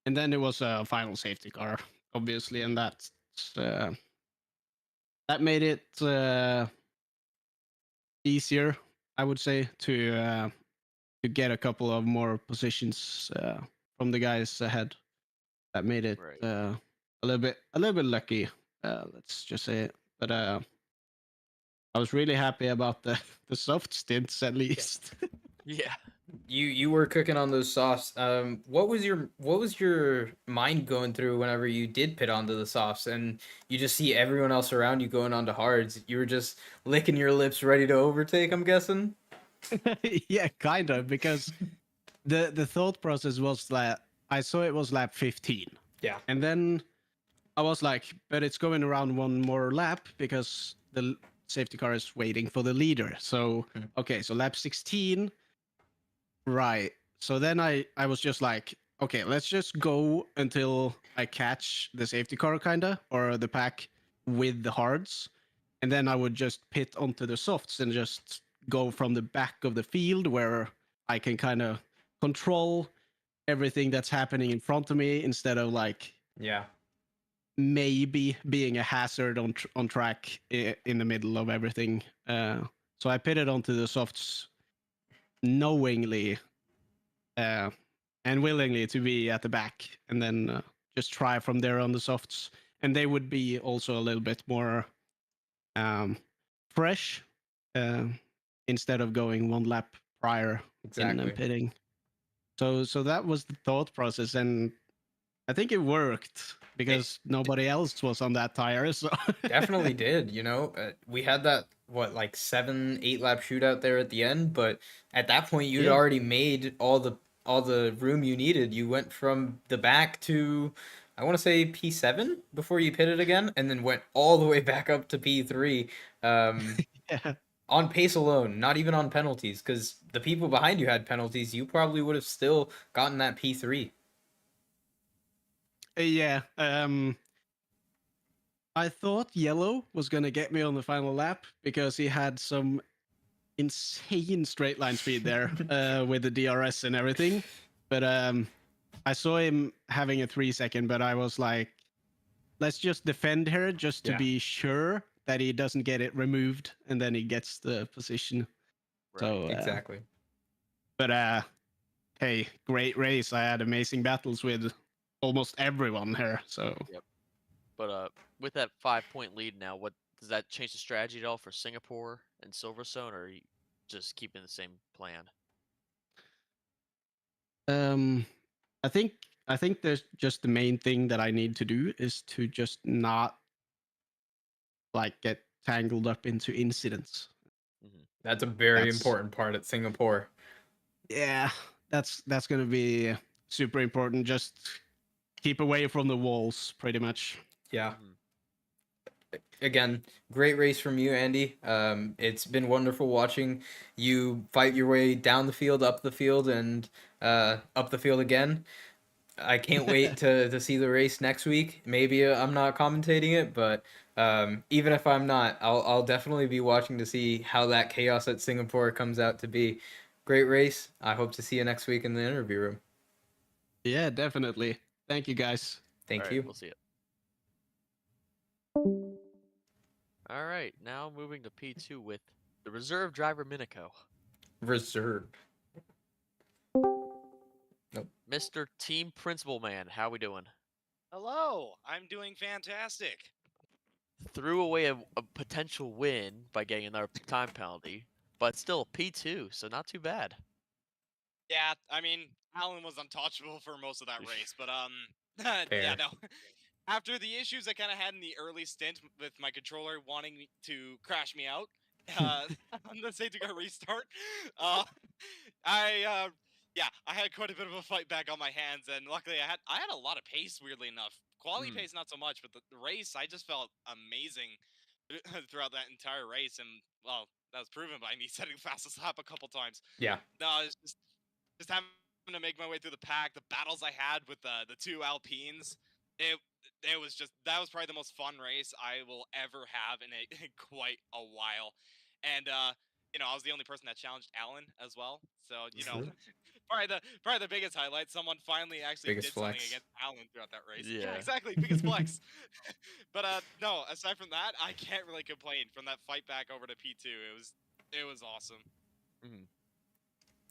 And then it was a final safety car, obviously, and uh, that made it easier, I would say, to get a couple of more positions from the guys ahead. That made it Right. a little bit lucky. Let's just say it. But I was really happy about the soft stints at least. Yeah. You were cooking on those softs. What was your mind going through whenever you did pit onto the softs and you just see everyone else around you going onto hards? You were just licking your lips, ready to overtake. I'm guessing. Yeah, kind of, because the thought process was that I saw it was lap 15, Yeah. and then I was like, but it's going around one more lap because the safety car is waiting for the leader. So Hmm. okay, so lap 16, right? So then I was just like, okay, let's just go until I catch the safety car, kinda, or the pack with the hards, and then I would just pit onto the softs and just go from the back of the field where I can kind of control everything that's happening in front of me instead of like Yeah. maybe being a hazard on track in the middle of everything. So I pitted onto the softs knowingly uh, and willingly to be at the back, and then just try from there on the softs. And they would be also a little bit more um, fresh uh, instead of going one lap prior in Exactly. pitting. So that was the thought process, and I think it worked It because nobody else was on that tire. So definitely did. We had that what like 7, 8 lap shootout there at the end, but at that point you'd yeah, already made all the room you needed. You went from the back to I want to say P7 before you pitted again, and then went all the way back up to P3 um, yeah, on pace alone, not even on penalties, because the people behind you had penalties. You probably would have still gotten that P3. yeah. I thought yellow was gonna get me on the final lap because he had some insane straight line speed there with the DRS and everything. But I saw him having a 3 second, but I was like, let's just defend here just to Yeah, be sure that he doesn't get it removed and then he gets the position. Right. So, exactly. but hey, great race. I had amazing battles with almost everyone here. So, Yep. But with that 5 point lead now, what does that change the strategy at all for Singapore and Silverstone, or are you just keeping the same plan? um, I think I think there's just the main thing that I need to do is to just not like get tangled up into incidents. Hmm. That's a very That's important part at Singapore. yeah, that's gonna be super important. Just keep away from the walls, pretty much. Yeah. Hmm. Again, great race from you, Andy. It's been wonderful watching you fight your way down the field, up the field, and up the field again. I can't wait to see the race next week. Maybe I'm not commentating it, but even if I'm not, I'll definitely be watching to see how that chaos at Singapore comes out to be. Great race. I hope to see you next week in the interview room. Yeah, definitely. Thank you, guys. All Thank right, you. we'll see it. All right, now moving to P2 with the reserve driver Minako, Reserve. Nope. Mr. Team Principal Man. How we doing? Hello, I'm doing fantastic. Threw away a potential win by getting another time penalty, but still P2, so not too bad. Yeah, I mean, Alan was untouchable for most of that race, but yeah, Fair. no. After the issues I kind of had in the early stint with my controller wanting to crash me out on the safety car restart, uh, I had quite a bit of a fight back on my hands, and luckily I had a lot of pace. Weirdly enough, quality pace not so much, but the race I just felt amazing throughout that entire race, and well, that was proven by me setting the fastest lap a couple times. Yeah. No, it's just having to make my way through the pack. The battles I had with the two Alpines, it was just that was probably the most fun race I will ever have in quite a while. and I was the only person that challenged Alan as well. So True. probably the biggest highlight. Someone finally actually Biggest did something flex. against Alan throughout that race. Yeah, Yeah. exactly, biggest flex. But no, aside from that, I can't really complain. From that fight back over to P2, it was awesome. Mhm.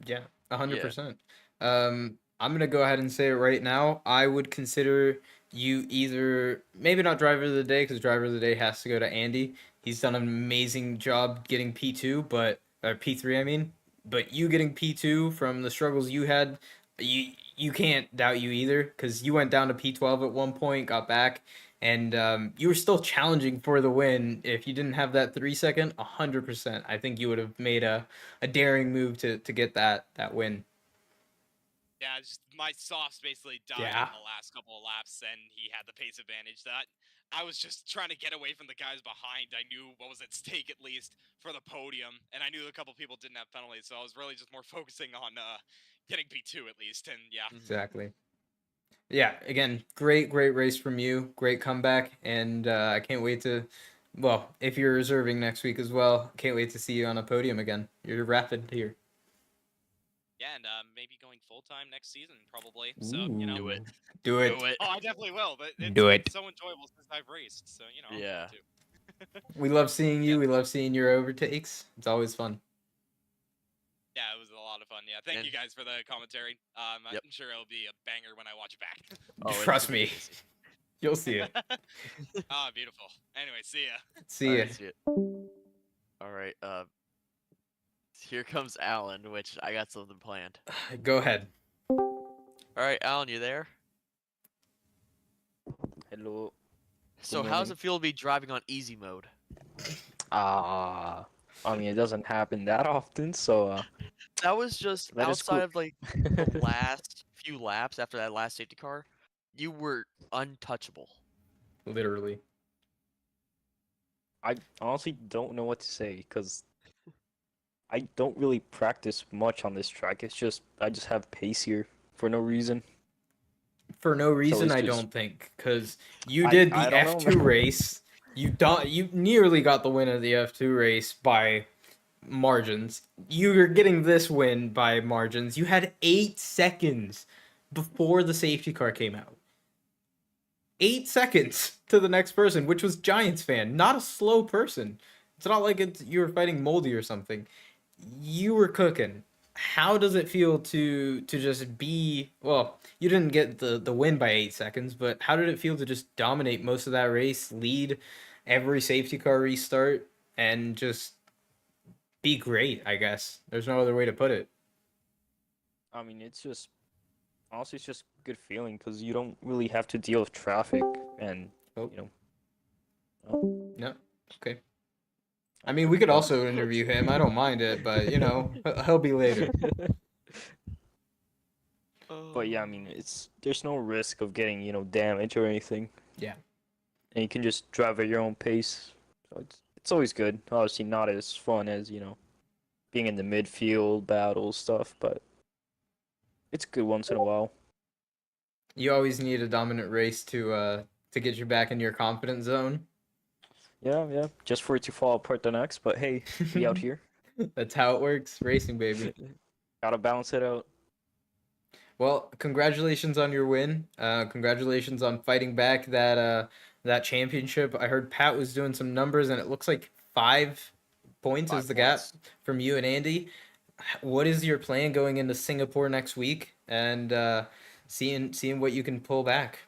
Yeah, Yeah. 100%. I'm gonna go ahead and say it right now. I would consider you either maybe not driver of the day because driver of the day has to go to Andy. He's done an amazing job getting P2, but or P3, I mean. But you getting P2 from the struggles you had, you can't doubt you either because you went down to P12 at one point, got back, and you were still challenging for the win. If you didn't have that 3 second, 100%, I think you would have made a daring move to get that win. Yeah, just my softs basically died Yeah. in the last couple of laps, and he had the pace advantage. That I was just trying to get away from the guys behind. I knew what was at stake at least for the podium, and I knew a couple people didn't have penalties, so I was really just more focusing on getting P2 at least. And yeah, Exactly. Yeah, again, great race from you. Great comeback, and I can't wait to. Well, if you're reserving next week as well, can't wait to see you on a podium again. You're rapid here. yeah, and maybe going full time next season probably. So you know, Do it. Do it. Do it. oh, I definitely will. But Do it. it's so enjoyable since I've raced. So you know, I'm Yeah. going to. We love seeing you. Yeah. We love seeing your overtakes. It's always fun. Yeah, it was a lot of fun. Yeah, thank you And- guys for the commentary. I'm Yep. sure it'll be a banger when I watch it back. Oh, it's Trust gonna be me. amazing. You'll see it. Ah, beautiful. Anyway, see ya. See All ya. right, see it. All right. Here comes Alan, which I got something planned. Go ahead. All right, Alan, you there? Hello. So Good how does morning. it feel to be driving on easy mode? I mean, it doesn't happen that often, so That was just That is outside cool. of like the last few laps after that last safety car, you were untouchable. Literally. I honestly don't know what to say because I don't really practice much on this track. It's just I just have pace here for no reason. For no reason, it's I just- don't think, because you I- did the I don't know, F2 man. race. You nearly got the win of the F2 race by margins. You're getting this win by margins. You had 8 seconds before the safety car came out. 8 seconds to the next person, which was Giants fan, not a slow person. It's not like you were fighting Moldy or something. You were cooking. How does it feel to just be, well, you didn't get the win by 8 seconds, but how did it feel to just dominate most of that race, lead every safety car restart, and just be great, I guess. There's no other way to put it. I mean, it's just honestly, it's just a good feeling because you don't really have to deal with traffic and Oh. you know. No. Okay. I mean, we could Well, also interview him. I don't mind it, but he'll be later. But yeah, I mean, there's no risk of getting damage or anything. Yeah. And you can just drive at your own pace. So it's always good. Obviously, not as fun as being in the midfield battle stuff, but it's good once in a while. You always need a dominant race to get you back in your confidence zone. Yeah, just for it to fall apart the next. But hey, we out here. That's how it works, racing, baby. Gotta balance it out. Well, congratulations on your win. Congratulations on fighting back that championship. I heard Pat was doing some numbers, and it looks like 5 points 5 is the gap points. from you and Andy. What is your plan going into Singapore next week, and seeing what you can pull back?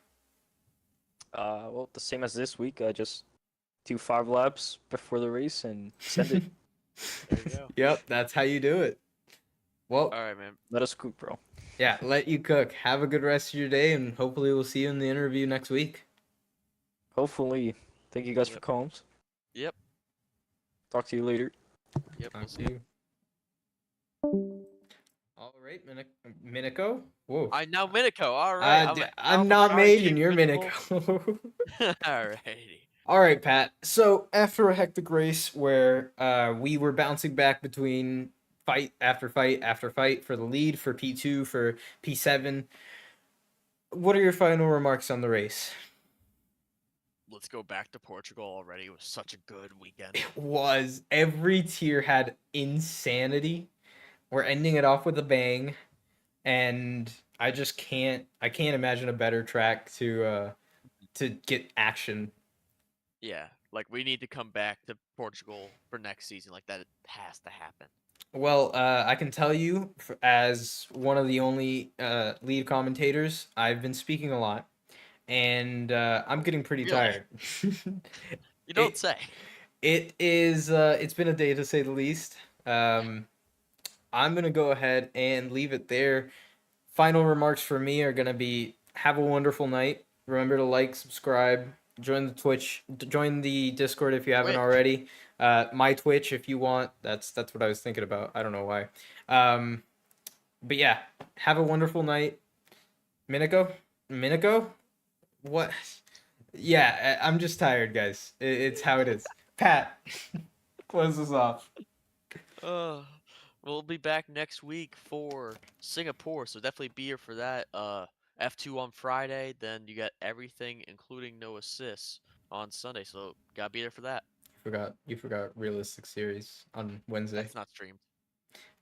Well, the same as this week. I just do 5 laps before the race and send it. There you go. Yep, that's how you do it. Well, All right, man. Let us cook, bro. yeah, let you cook. Have a good rest of your day, and hopefully we'll see you in the interview next week. Hopefully. Thank you guys for Yep. calling. Yep. Talk to you later. Yep. We'll Talk see to you. you. All right, Minico. Whoa. Now Minico. All right. I'm not made, and you're Minico. Minico. Alrighty. All right, Pat. So after a hectic race where we were bouncing back between fight after fight after fight for the lead, for P2, for P7, what are your final remarks on the race? let's go back to Portugal already. It was such a good weekend. It was. Every tier had insanity. We're ending it off with a bang, and I just can't. I can't imagine a better track to get action. Yeah, like we need to come back to Portugal for next season. Like that has to happen. Well, I can tell you, as one of the only lead commentators, I've been speaking a lot, and I'm getting pretty Really? tired. You don't It- say. It is. It's been a day to say the least. I'm gonna go ahead and leave it there. Final remarks for me are gonna be: have a wonderful night. Remember to like, subscribe, join the Twitch, join the Discord if you haven't Twitch. already. My Twitch if you want. That's what I was thinking about. I don't know why. But yeah, have a wonderful night. Miniko, what? Yeah, I'm just tired, guys. It's how it is. Pat, close us off. Uh, we'll be back next week for Singapore, so definitely be here for that. F2 on Friday, then you got everything, including no assists, on Sunday. So gotta be there for that. You forgot realistic series on Wednesday. That's not streamed.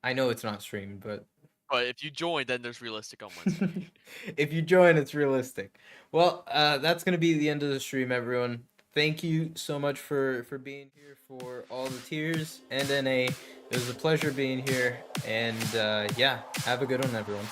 I know it's not streamed, but But if you join, then there's realistic on Wednesday. if you join, it's realistic. Well, that's gonna be the end of the stream, everyone. Thank you so much for being here for all the tiers and NA. It was a pleasure being here, and yeah, have a good one, everyone.